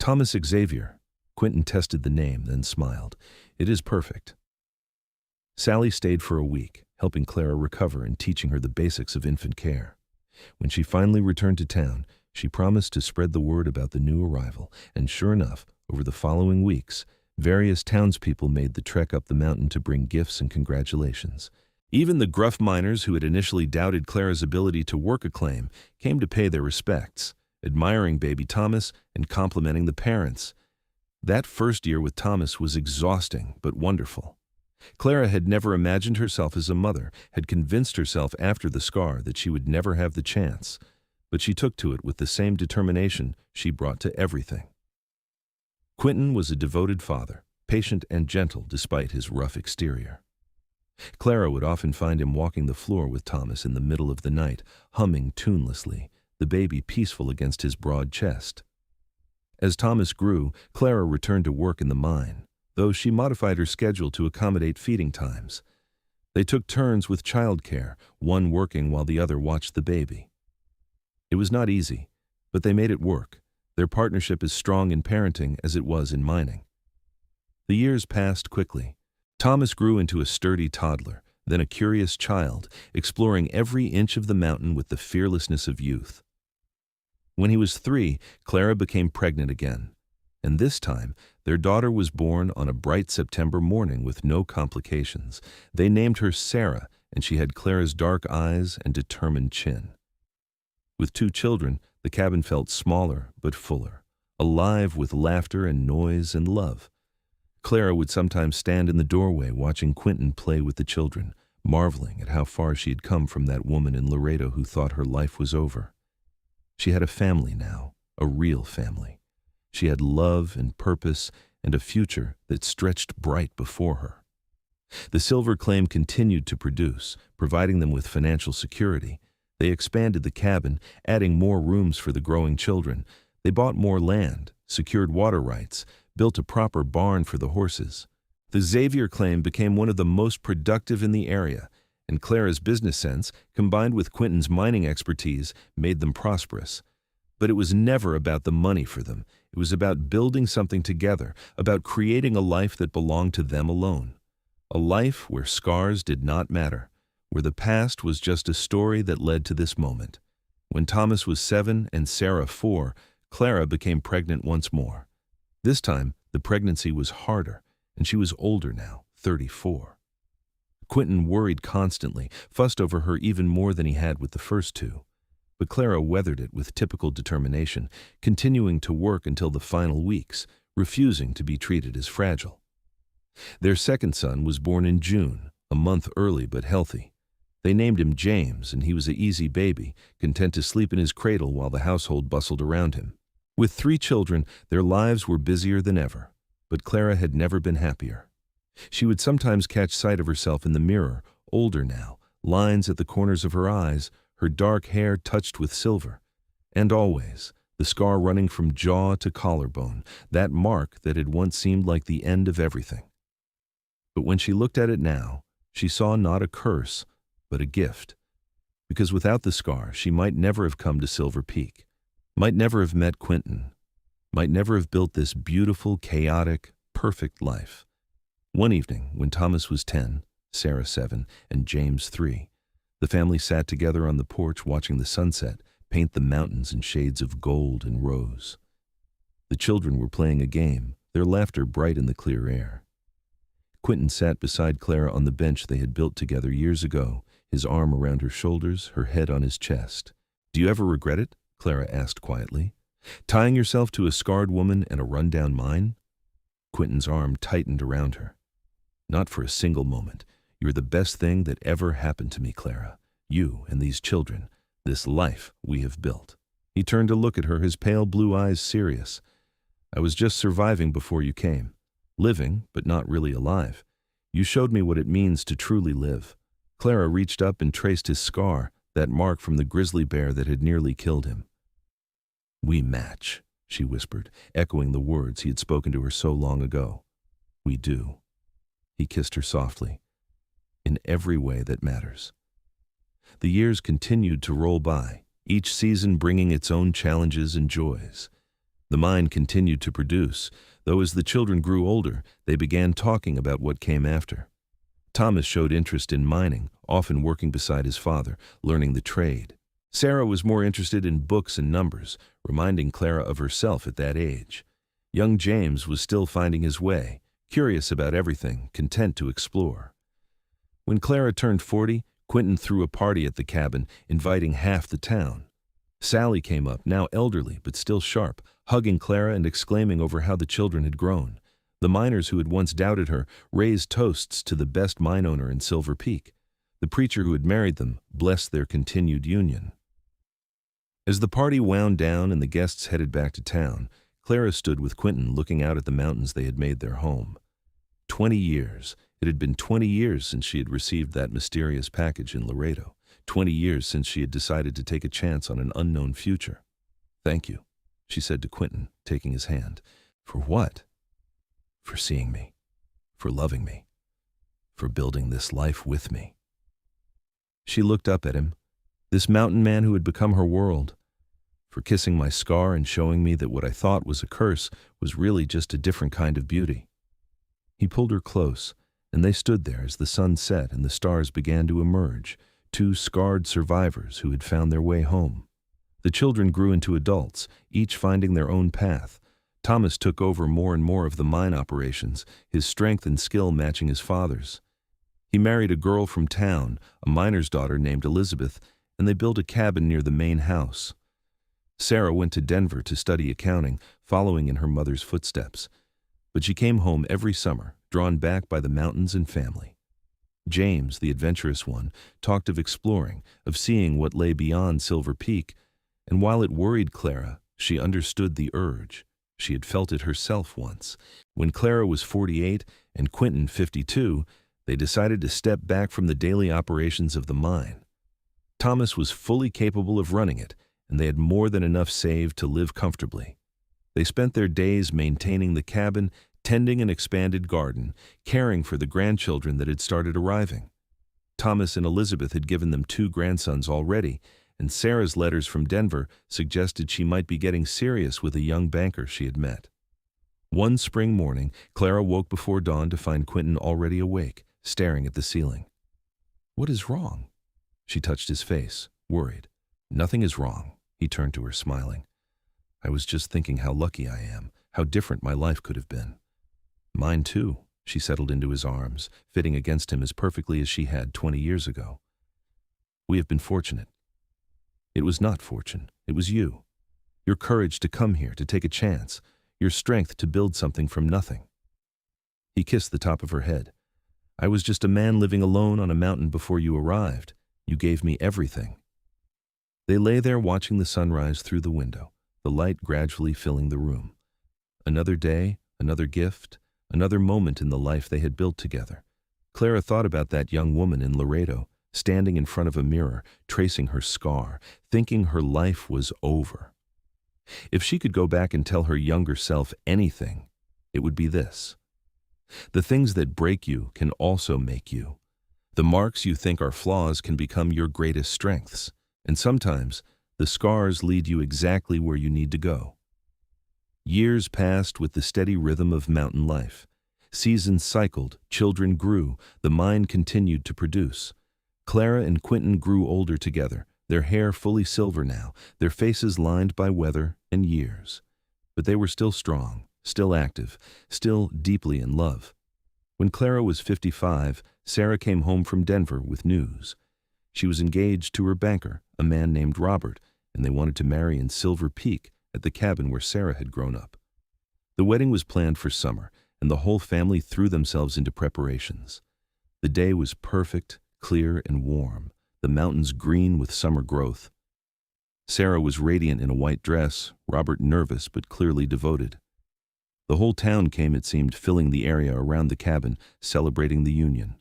"Thomas Xavier." Quinton tested the name, then smiled. "It is perfect." Sally stayed for a week, helping Clara recover and teaching her the basics of infant care. When she finally returned to town, she promised to spread the word about the new arrival, and sure enough, over the following weeks, various townspeople made the trek up the mountain to bring gifts and congratulations. Even the gruff miners who had initially doubted Clara's ability to work a claim came to pay their respects, admiring baby Thomas and complimenting the parents. That first year with Thomas was exhausting but wonderful. Clara had never imagined herself as a mother, had convinced herself after the scar that she would never have the chance, but she took to it with the same determination she brought to everything. Quinton was a devoted father, patient and gentle despite his rough exterior. Clara would often find him walking the floor with Thomas in the middle of the night, humming tunelessly, the baby peaceful against his broad chest. As Thomas grew, Clara returned to work in the mine, though she modified her schedule to accommodate feeding times. They took turns with childcare, one working while the other watched the baby. It was not easy, but they made it work. Their partnership as strong in parenting as it was in mining. The years passed quickly. Thomas grew into a sturdy toddler, then a curious child, exploring every inch of the mountain with the fearlessness of youth. When he was 3, Clara became pregnant again, and this time their daughter was born on a bright September morning with no complications. They named her Sarah, and she had Clara's dark eyes and determined chin. With 2 children, the cabin felt smaller but fuller, alive with laughter and noise and love. Clara would sometimes stand in the doorway watching Quinton play with the children, marveling at how far she had come from that woman in Laredo who thought her life was over. She had a family now, a real family. She had love and purpose and a future that stretched bright before her. The silver claim continued to produce, providing them with financial security. They expanded the cabin, adding more rooms for the growing children. They bought more land, secured water rights, built a proper barn for the horses. The Xavier claim became one of the most productive in the area, and Clara's business sense, combined with Quinton's mining expertise, made them prosperous. But it was never about the money for them. It was about building something together, about creating a life that belonged to them alone. A life where scars did not matter, where the past was just a story that led to this moment. When Thomas was 7 and Sarah 4, Clara became pregnant once more. This time, the pregnancy was harder, and she was older now, 34. Quinton worried constantly, fussed over her even more than he had with the first 2. But Clara weathered it with typical determination, continuing to work until the final weeks, refusing to be treated as fragile. Their second son was born in June, a month early but healthy. They named him James, and he was an easy baby, content to sleep in his cradle while the household bustled around him. With 3 children, their lives were busier than ever, but Clara had never been happier. She would sometimes catch sight of herself in the mirror, older now, lines at the corners of her eyes, her dark hair touched with silver. And always, the scar running from jaw to collarbone, that mark that had once seemed like the end of everything. But when she looked at it now, she saw not a curse, but a gift. Because without the scar, she might never have come to Silver Peak, might never have met Quinton, might never have built this beautiful, chaotic, perfect life. One evening, when Thomas was 10, Sarah 7, and James 3, the family sat together on the porch watching the sunset paint the mountains in shades of gold and rose. The children were playing a game, their laughter bright in the clear air. Quinton sat beside Clara on the bench they had built together years ago, his arm around her shoulders, her head on his chest. "Do you ever regret it?" Clara asked quietly. "Tying yourself to a scarred woman and a rundown mine?" Quinton's arm tightened around her. "Not for a single moment. You're the best thing that ever happened to me, Clara. You and these children. This life we have built." He turned to look at her, his pale blue eyes serious. "I was just surviving before you came. Living, but not really alive. You showed me what it means to truly live." Clara reached up and traced his scar, that mark from the grizzly bear that had nearly killed him. "We match," she whispered, echoing the words he had spoken to her so long ago. "We do." He kissed her softly. "In every way that matters." The years continued to roll by, each season bringing its own challenges and joys. The mine continued to produce, though as the children grew older, they began talking about what came after. Thomas showed interest in mining, often working beside his father, learning the trade. Sarah was more interested in books and numbers, reminding Clara of herself at that age. Young James was still finding his way, curious about everything, content to explore. When Clara turned 40, Quinton threw a party at the cabin, inviting half the town. Sally came up, now elderly but still sharp, hugging Clara and exclaiming over how the children had grown. The miners who had once doubted her raised toasts to the best mine owner in Silver Peak. The preacher who had married them blessed their continued union. As the party wound down and the guests headed back to town, Clara stood with Quinton looking out at the mountains they had made their home. 20 years. It had been 20 years since she had received that mysterious package in Laredo. 20 years since she had decided to take a chance on an unknown future. "Thank you," she said to Quinton, taking his hand. "For what?" "For seeing me. For loving me. For building this life with me." She looked up at him, this mountain man who had become her world. "For kissing my scar and showing me that what I thought was a curse was really just a different kind of beauty." He pulled her close, and they stood there as the sun set and the stars began to emerge, two scarred survivors who had found their way home. The children grew into adults, each finding their own path. Thomas took over more and more of the mine operations, his strength and skill matching his father's. He married a girl from town, a miner's daughter named Elizabeth, and they built a cabin near the main house. Sarah went to Denver to study accounting, following in her mother's footsteps. But she came home every summer, drawn back by the mountains and family. James, the adventurous one, talked of exploring, of seeing what lay beyond Silver Peak, and while it worried Clara, she understood the urge. She had felt it herself once. When Clara was 48 and Quinton 52, they decided to step back from the daily operations of the mine. Thomas was fully capable of running it, and they had more than enough saved to live comfortably. They spent their days maintaining the cabin, tending an expanded garden, caring for the grandchildren that had started arriving. Thomas and Elizabeth had given them 2 grandsons already, and Sarah's letters from Denver suggested she might be getting serious with a young banker she had met. One spring morning, Clara woke before dawn to find Quinton already awake, staring at the ceiling. "What is wrong?" She touched his face, worried. "Nothing is wrong," he turned to her, smiling. "I was just thinking how lucky I am, how different my life could have been." "Mine too," she settled into his arms, fitting against him as perfectly as she had 20 years ago. "We have been fortunate." "It was not fortune, it was you. Your courage to come here, to take a chance, your strength to build something from nothing." He kissed the top of her head. "I was just a man living alone on a mountain before you arrived. You gave me everything." They lay there watching the sunrise through the window, the light gradually filling the room. Another day, another gift, another moment in the life they had built together. Clara thought about that young woman in Laredo, standing in front of a mirror, tracing her scar, thinking her life was over. If she could go back and tell her younger self anything, it would be this: the things that break you can also make you. The marks you think are flaws can become your greatest strengths, and sometimes the scars lead you exactly where you need to go. Years passed with the steady rhythm of mountain life. Seasons cycled, children grew, the mine continued to produce. Clara and Quinton grew older together, their hair fully silver now, their faces lined by weather and years. But they were still strong, still active, still deeply in love. When Clara was 55, Sarah came home from Denver with news. She was engaged to her banker, a man named Robert, and they wanted to marry in Silver Peak, at the cabin where Sarah had grown up. The wedding was planned for summer, and the whole family threw themselves into preparations. The day was perfect, clear and warm, the mountains green with summer growth. Sarah was radiant in a white dress, Robert nervous but clearly devoted. The whole town came, it seemed, filling the area around the cabin, celebrating the union.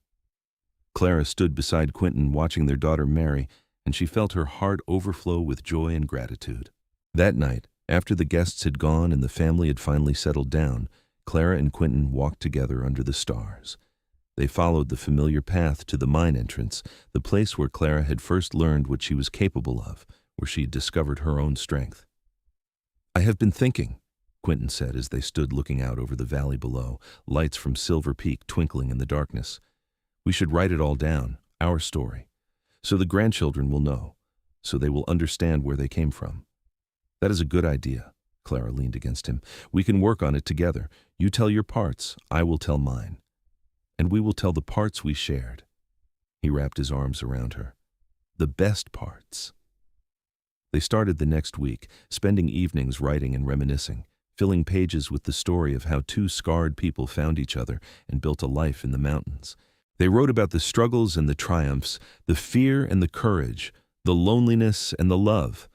Clara stood beside Quinton watching their daughter marry, and she felt her heart overflow with joy and gratitude. That night, after the guests had gone and the family had finally settled down, Clara and Quinton walked together under the stars. They followed the familiar path to the mine entrance, the place where Clara had first learned what she was capable of, where she had discovered her own strength. "I have been thinking," Quinton said as they stood looking out over the valley below, lights from Silver Peak twinkling in the darkness. "We should write it all down, our story, so the grandchildren will know, so they will understand where they came from." "That is a good idea," Clara leaned against him. "We can work on it together. You tell your parts, I will tell mine. And we will tell the parts we shared." He wrapped his arms around her. "The best parts." They started the next week, spending evenings writing and reminiscing, filling pages with the story of how two scarred people found each other and built a life in the mountains. They wrote about the struggles and the triumphs, the fear and the courage, the loneliness and the love.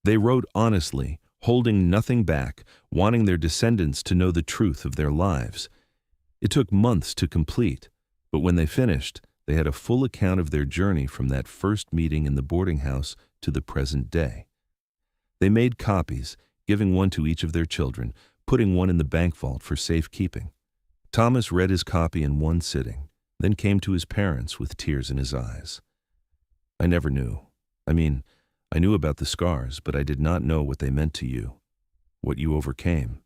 They wrote honestly, holding nothing back, wanting their descendants to know the truth of their lives. It took months to complete, but when they finished, they had a full account of their journey from that first meeting in the boarding house to the present day. They made copies, giving one to each of their children, putting one in the bank vault for safekeeping. Thomas read his copy in one sitting, then came to his parents with tears in his eyes. "I never knew. I knew about the scars, but I did not know what they meant to you, what you overcame."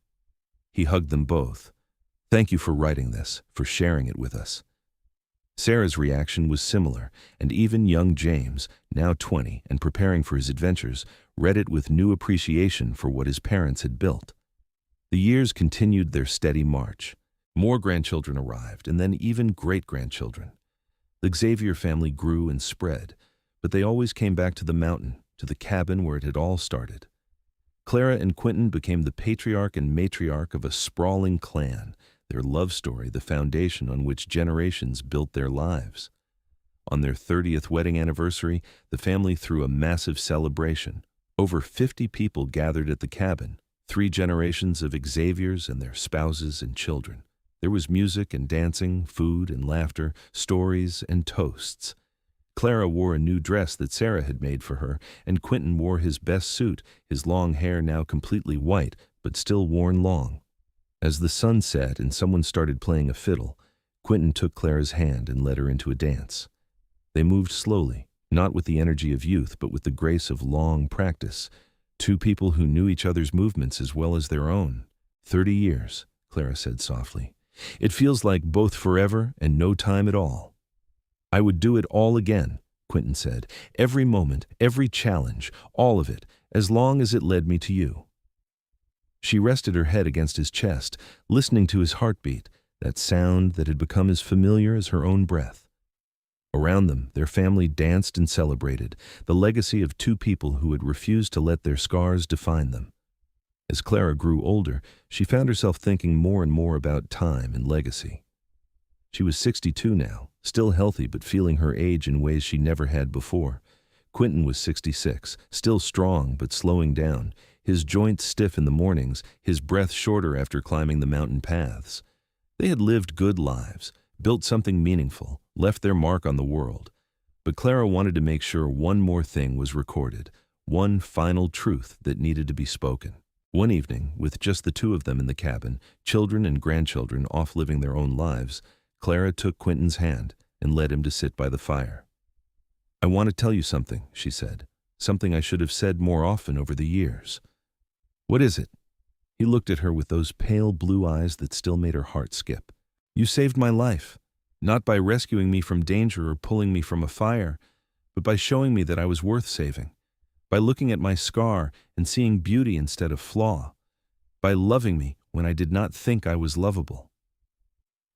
He hugged them both. "Thank you for writing this, for sharing it with us." Sarah's reaction was similar, and even young James, now 20 and preparing for his adventures, read it with new appreciation for what his parents had built. The years continued their steady march. More grandchildren arrived, and then even great-grandchildren. The Xavier family grew and spread, but they always came back to the mountain, to the cabin where it had all started. Clara and Quinton became the patriarch and matriarch of a sprawling clan, their love story the foundation on which generations built their lives. On their 30th wedding anniversary, the family threw a massive celebration. Over 50 people gathered at the cabin, 3 generations of Xaviers and their spouses and children. There was music and dancing, food and laughter, stories and toasts. Clara wore a new dress that Sarah had made for her, and Quinton wore his best suit, his long hair now completely white, but still worn long. As the sun set and someone started playing a fiddle, Quinton took Clara's hand and led her into a dance. They moved slowly, not with the energy of youth, but with the grace of long practice. Two people who knew each other's movements as well as their own. 30 years, Clara said softly. "It feels like both forever and no time at all." "I would do it all again," Quinton said. "Every moment, every challenge, all of it, as long as it led me to you." She rested her head against his chest, listening to his heartbeat, that sound that had become as familiar as her own breath. Around them, their family danced and celebrated, the legacy of two people who had refused to let their scars define them. As Clara grew older, she found herself thinking more and more about time and legacy. She was 62 now, still healthy but feeling her age in ways she never had before. Quinton was 66, still strong but slowing down, his joints stiff in the mornings, his breath shorter after climbing the mountain paths. They had lived good lives, built something meaningful, left their mark on the world. But Clara wanted to make sure one more thing was recorded, one final truth that needed to be spoken. One evening, with just the two of them in the cabin, children and grandchildren off living their own lives, Clara took Quinton's hand and led him to sit by the fire. "I want to tell you something," she said, "something I should have said more often over the years." "What is it?" He looked at her with those pale blue eyes that still made her heart skip. "You saved my life, not by rescuing me from danger or pulling me from a fire, but by showing me that I was worth saving, by looking at my scar and seeing beauty instead of flaw, by loving me when I did not think I was lovable."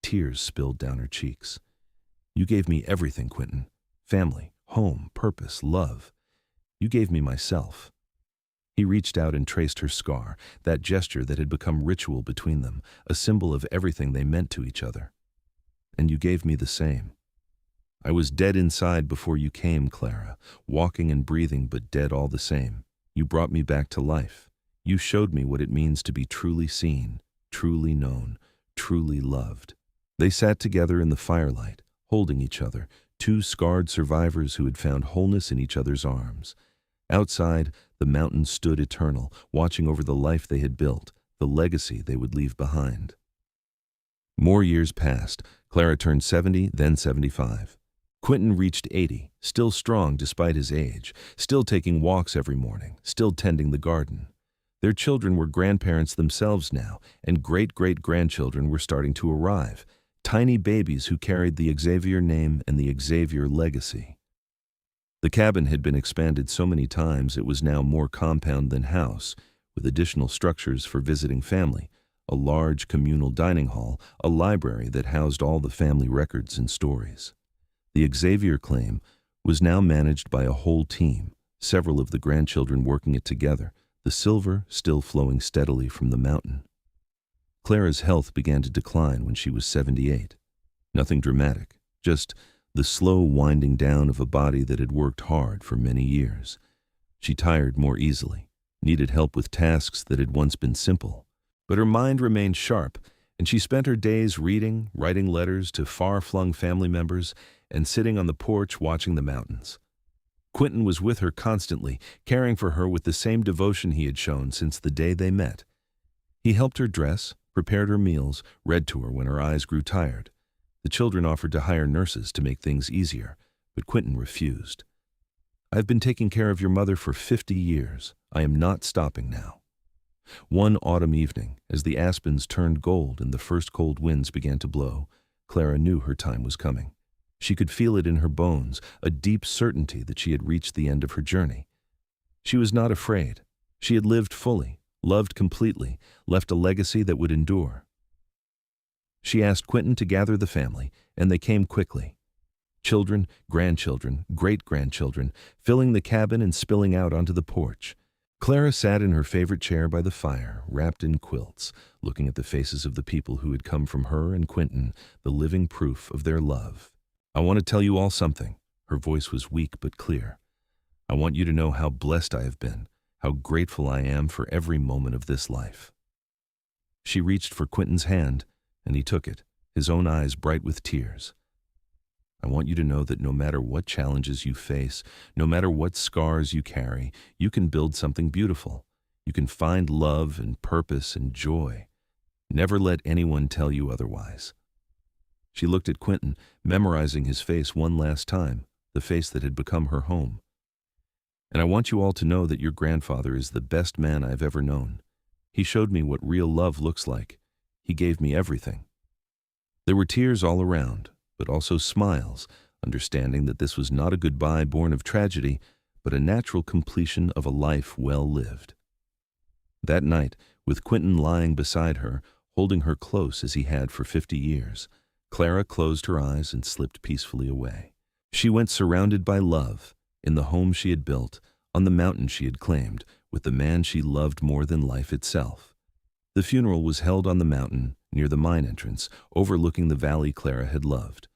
Tears spilled down her cheeks. "You gave me everything, Quinton. Family, home, purpose, love. You gave me myself." He reached out and traced her scar, that gesture that had become ritual between them, a symbol of everything they meant to each other. "And you gave me the same. I was dead inside before you came, Clara, walking and breathing but dead all the same. You brought me back to life. You showed me what it means to be truly seen, truly known, truly loved." They sat together in the firelight, holding each other, two scarred survivors who had found wholeness in each other's arms. Outside, the mountains stood eternal, watching over the life they had built, the legacy they would leave behind. More years passed. Clara turned 70, then 75. Quinton reached 80, still strong despite his age, still taking walks every morning, still tending the garden. Their children were grandparents themselves now, and great-great-grandchildren were starting to arrive, tiny babies who carried the Xavier name and the Xavier legacy. The cabin had been expanded so many times it was now more compound than house, with additional structures for visiting family, a large communal dining hall, a library that housed all the family records and stories. The Xavier claim was now managed by a whole team, several of the grandchildren working it together, the silver still flowing steadily from the mountain. Clara's health began to decline when she was 78. Nothing dramatic, just the slow winding down of a body that had worked hard for many years. She tired more easily, needed help with tasks that had once been simple. But her mind remained sharp, and she spent her days reading, writing letters to far-flung family members, and sitting on the porch watching the mountains. Quinton was with her constantly, caring for her with the same devotion he had shown since the day they met. He helped her dress, prepared her meals, read to her when her eyes grew tired. The children offered to hire nurses to make things easier, but Quinton refused. "I've been taking care of your mother for 50 years. I am not stopping now." One autumn evening, as the aspens turned gold and the first cold winds began to blow, Clara knew her time was coming. She could feel it in her bones, a deep certainty that she had reached the end of her journey. She was not afraid. She had lived fully, loved completely, left a legacy that would endure. She asked Quinton to gather the family, and they came quickly. Children, grandchildren, great-grandchildren, filling the cabin and spilling out onto the porch. Clara sat in her favorite chair by the fire, wrapped in quilts, looking at the faces of the people who had come from her and Quinton, the living proof of their love. "I want to tell you all something." Her voice was weak but clear. "I want you to know how blessed I have been, how grateful I am for every moment of this life." She reached for Quinton's hand, and he took it, his own eyes bright with tears. "I want you to know that no matter what challenges you face, no matter what scars you carry, you can build something beautiful. You can find love and purpose and joy. Never let anyone tell you otherwise." She looked at Quinton, memorizing his face one last time, the face that had become her home. "And I want you all to know that your grandfather is the best man I've ever known. He showed me what real love looks like. He gave me everything." There were tears all around, but also smiles, understanding that this was not a goodbye born of tragedy, but a natural completion of a life well lived. That night, with Quinton lying beside her, holding her close as he had for 50 years, Clara closed her eyes and slipped peacefully away. She went surrounded by love, in the home she had built, on the mountain she had claimed, with the man she loved more than life itself. The funeral was held on the mountain, near the mine entrance, overlooking the valley Clara had loved.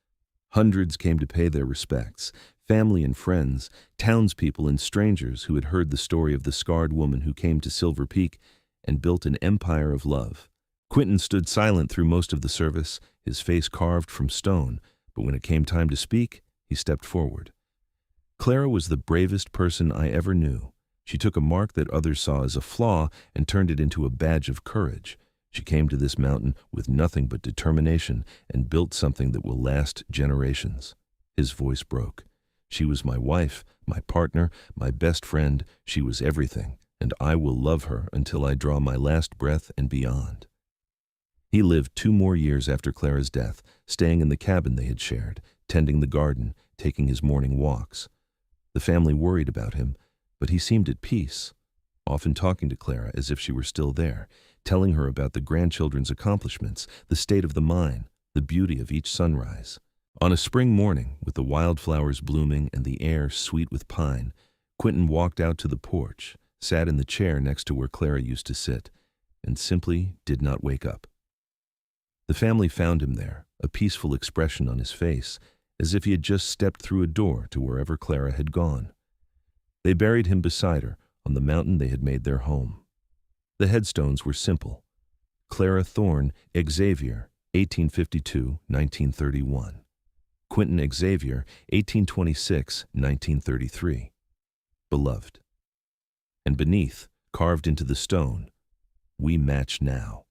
Hundreds came to pay their respects, family and friends, townspeople and strangers who had heard the story of the scarred woman who came to Silver Peak and built an empire of love. Quinton stood silent through most of the service, his face carved from stone, but when it came time to speak, he stepped forward. "Clara was the bravest person I ever knew. She took a mark that others saw as a flaw and turned it into a badge of courage. She came to this mountain with nothing but determination and built something that will last generations." His voice broke. "She was my wife, my partner, my best friend. She was everything, and I will love her until I draw my last breath and beyond." He lived 2 more years after Clara's death, staying in the cabin they had shared, tending the garden, taking his morning walks. The family worried about him, but he seemed at peace, often talking to Clara as if she were still there, telling her about the grandchildren's accomplishments, the state of the mine, the beauty of each sunrise. On a spring morning, with the wildflowers blooming and the air sweet with pine, Quinton walked out to the porch, sat in the chair next to where Clara used to sit, and simply did not wake up. The family found him there, a peaceful expression on his face, as if he had just stepped through a door to wherever Clara had gone. They buried him beside her, on the mountain they had made their home. The headstones were simple. Clara Thorne Xavier, 1852–1931. Quinton Xavier, 1826–1933. Beloved. And beneath, carved into the stone, we match now.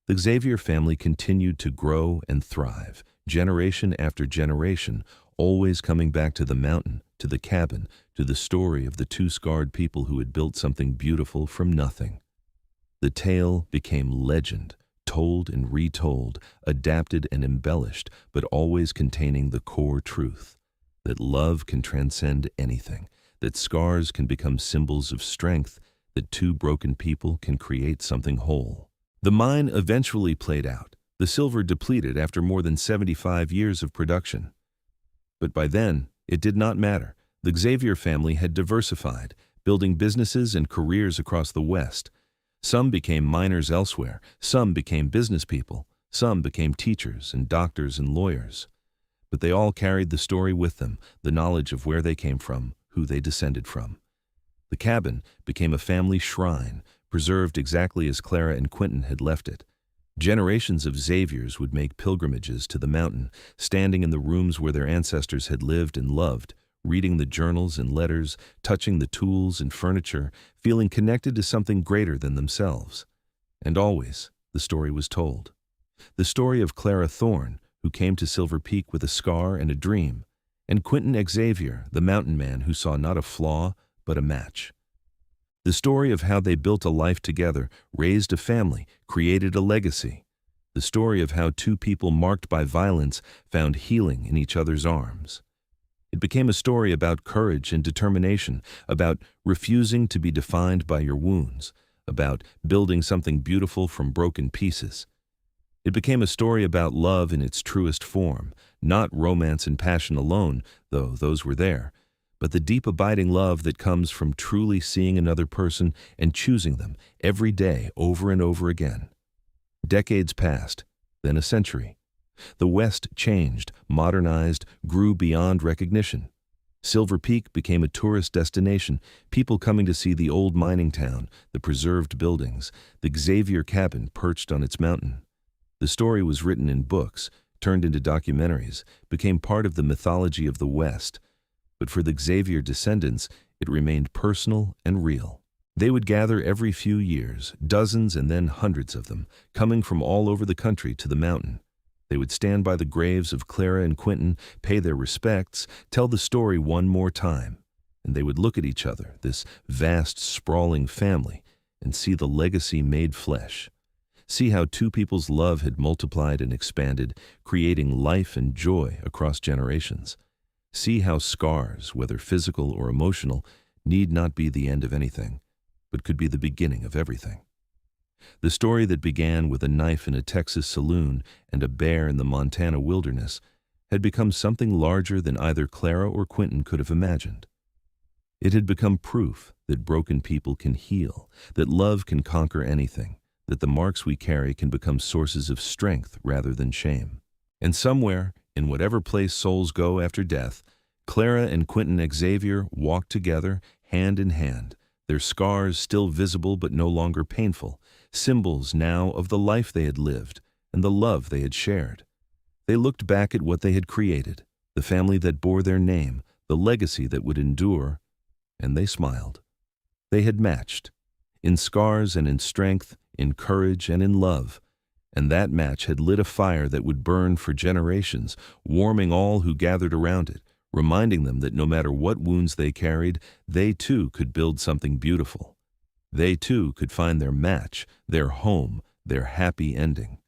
The Xavier family continued to grow and thrive, generation after generation, always coming back to the mountain, to the cabin, to the story of the two scarred people who had built something beautiful from nothing. The tale became legend, told and retold, adapted and embellished, but always containing the core truth, that love can transcend anything, that scars can become symbols of strength, that two broken people can create something whole. The mine eventually played out, the silver depleted after more than 75 years of production. But by then, it did not matter. The Xavier family had diversified, building businesses and careers across the West. Some became miners elsewhere, some became business people, some became teachers and doctors and lawyers. But they all carried the story with them, the knowledge of where they came from, who they descended from. The cabin became a family shrine, preserved exactly as Clara and Quinton had left it. Generations of Xaviers would make pilgrimages to the mountain, standing in the rooms where their ancestors had lived and loved, reading the journals and letters, touching the tools and furniture, feeling connected to something greater than themselves. And always, the story was told. The story of Clara Thorne, who came to Silver Peak with a scar and a dream, and Quinton Xavier, the mountain man who saw not a flaw, but a match. The story of how they built a life together, raised a family, created a legacy. The story of how two people marked by violence found healing in each other's arms. It became a story about courage and determination, about refusing to be defined by your wounds, about building something beautiful from broken pieces. It became a story about love in its truest form, not romance and passion alone, though those were there, but the deep abiding love that comes from truly seeing another person and choosing them every day over and over again. Decades passed, then a century. The West changed, modernized, grew beyond recognition. Silver Peak became a tourist destination, people coming to see the old mining town, the preserved buildings, the Xavier cabin perched on its mountain. The story was written in books, turned into documentaries, became part of the mythology of the West. But for the Xavier descendants, it remained personal and real. They would gather every few years, dozens and then hundreds of them, coming from all over the country to the mountain. They would stand by the graves of Clara and Quinton, pay their respects, tell the story one more time, and they would look at each other, this vast, sprawling family, and see the legacy made flesh. See how two people's love had multiplied and expanded, creating life and joy across generations. See how scars, whether physical or emotional, need not be the end of anything, but could be the beginning of everything. The story that began with a knife in a Texas saloon and a bear in the Montana wilderness had become something larger than either Clara or Quinton could have imagined. It had become proof that broken people can heal, that love can conquer anything, that the marks we carry can become sources of strength rather than shame. And somewhere, in whatever place souls go after death, Clara and Quinton Xavier walked together, hand in hand, their scars still visible but no longer painful, symbols now of the life they had lived and the love they had shared. They looked back at what they had created, the family that bore their name, the legacy that would endure, and they smiled. They had matched, in scars and in strength, in courage and in love, and that match had lit a fire that would burn for generations, warming all who gathered around it, reminding them that no matter what wounds they carried, they too could build something beautiful. They too could find their match, their home, their happy ending.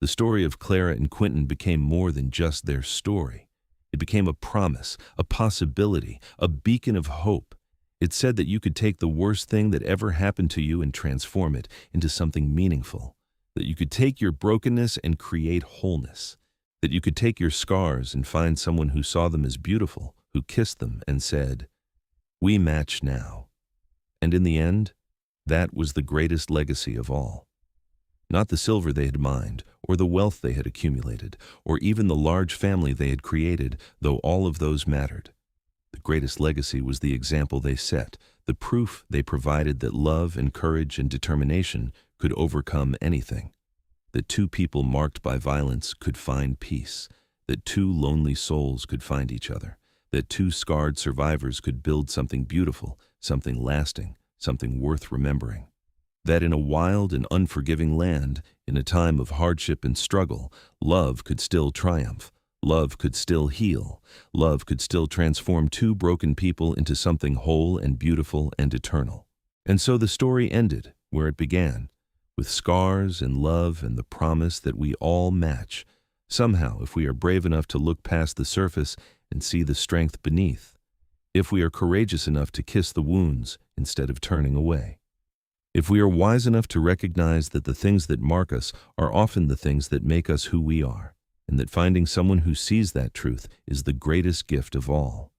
The story of Clara and Quinton became more than just their story. It became a promise, a possibility, a beacon of hope. It said that you could take the worst thing that ever happened to you and transform it into something meaningful. That you could take your brokenness and create wholeness. That you could take your scars and find someone who saw them as beautiful, who kissed them and said, "We match now." And in the end, that was the greatest legacy of all. Not the silver they had mined, or the wealth they had accumulated, or even the large family they had created, though all of those mattered. The greatest legacy was the example they set, the proof they provided that love and courage and determination could overcome anything. That two people marked by violence could find peace, that two lonely souls could find each other, that two scarred survivors could build something beautiful, something lasting, something worth remembering. That in a wild and unforgiving land, in a time of hardship and struggle, love could still triumph, love could still heal, love could still transform two broken people into something whole and beautiful and eternal. And so the story ended where it began, with scars and love and the promise that we all match, somehow if we are brave enough to look past the surface and see the strength beneath, if we are courageous enough to kiss the wounds instead of turning away, if we are wise enough to recognize that the things that mark us are often the things that make us who we are, and that finding someone who sees that truth is the greatest gift of all.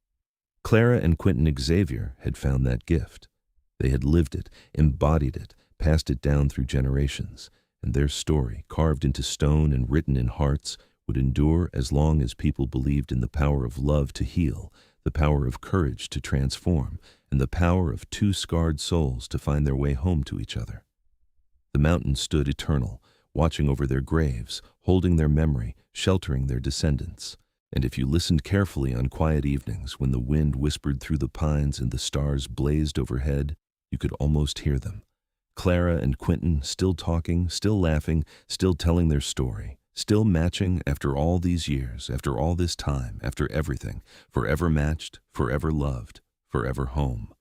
Clara and Quinton Xavier had found that gift. They had lived it, embodied it, passed it down through generations, and their story, carved into stone and written in hearts, would endure as long as people believed in the power of love to heal, the power of courage to transform, and the power of two scarred souls to find their way home to each other. The mountain stood eternal, watching over their graves, holding their memory, sheltering their descendants. And if you listened carefully on quiet evenings when the wind whispered through the pines and the stars blazed overhead, you could almost hear them. Clara and Quinton still talking, still laughing, still telling their story, still matching after all these years, after all this time, after everything, forever matched, forever loved, forever home.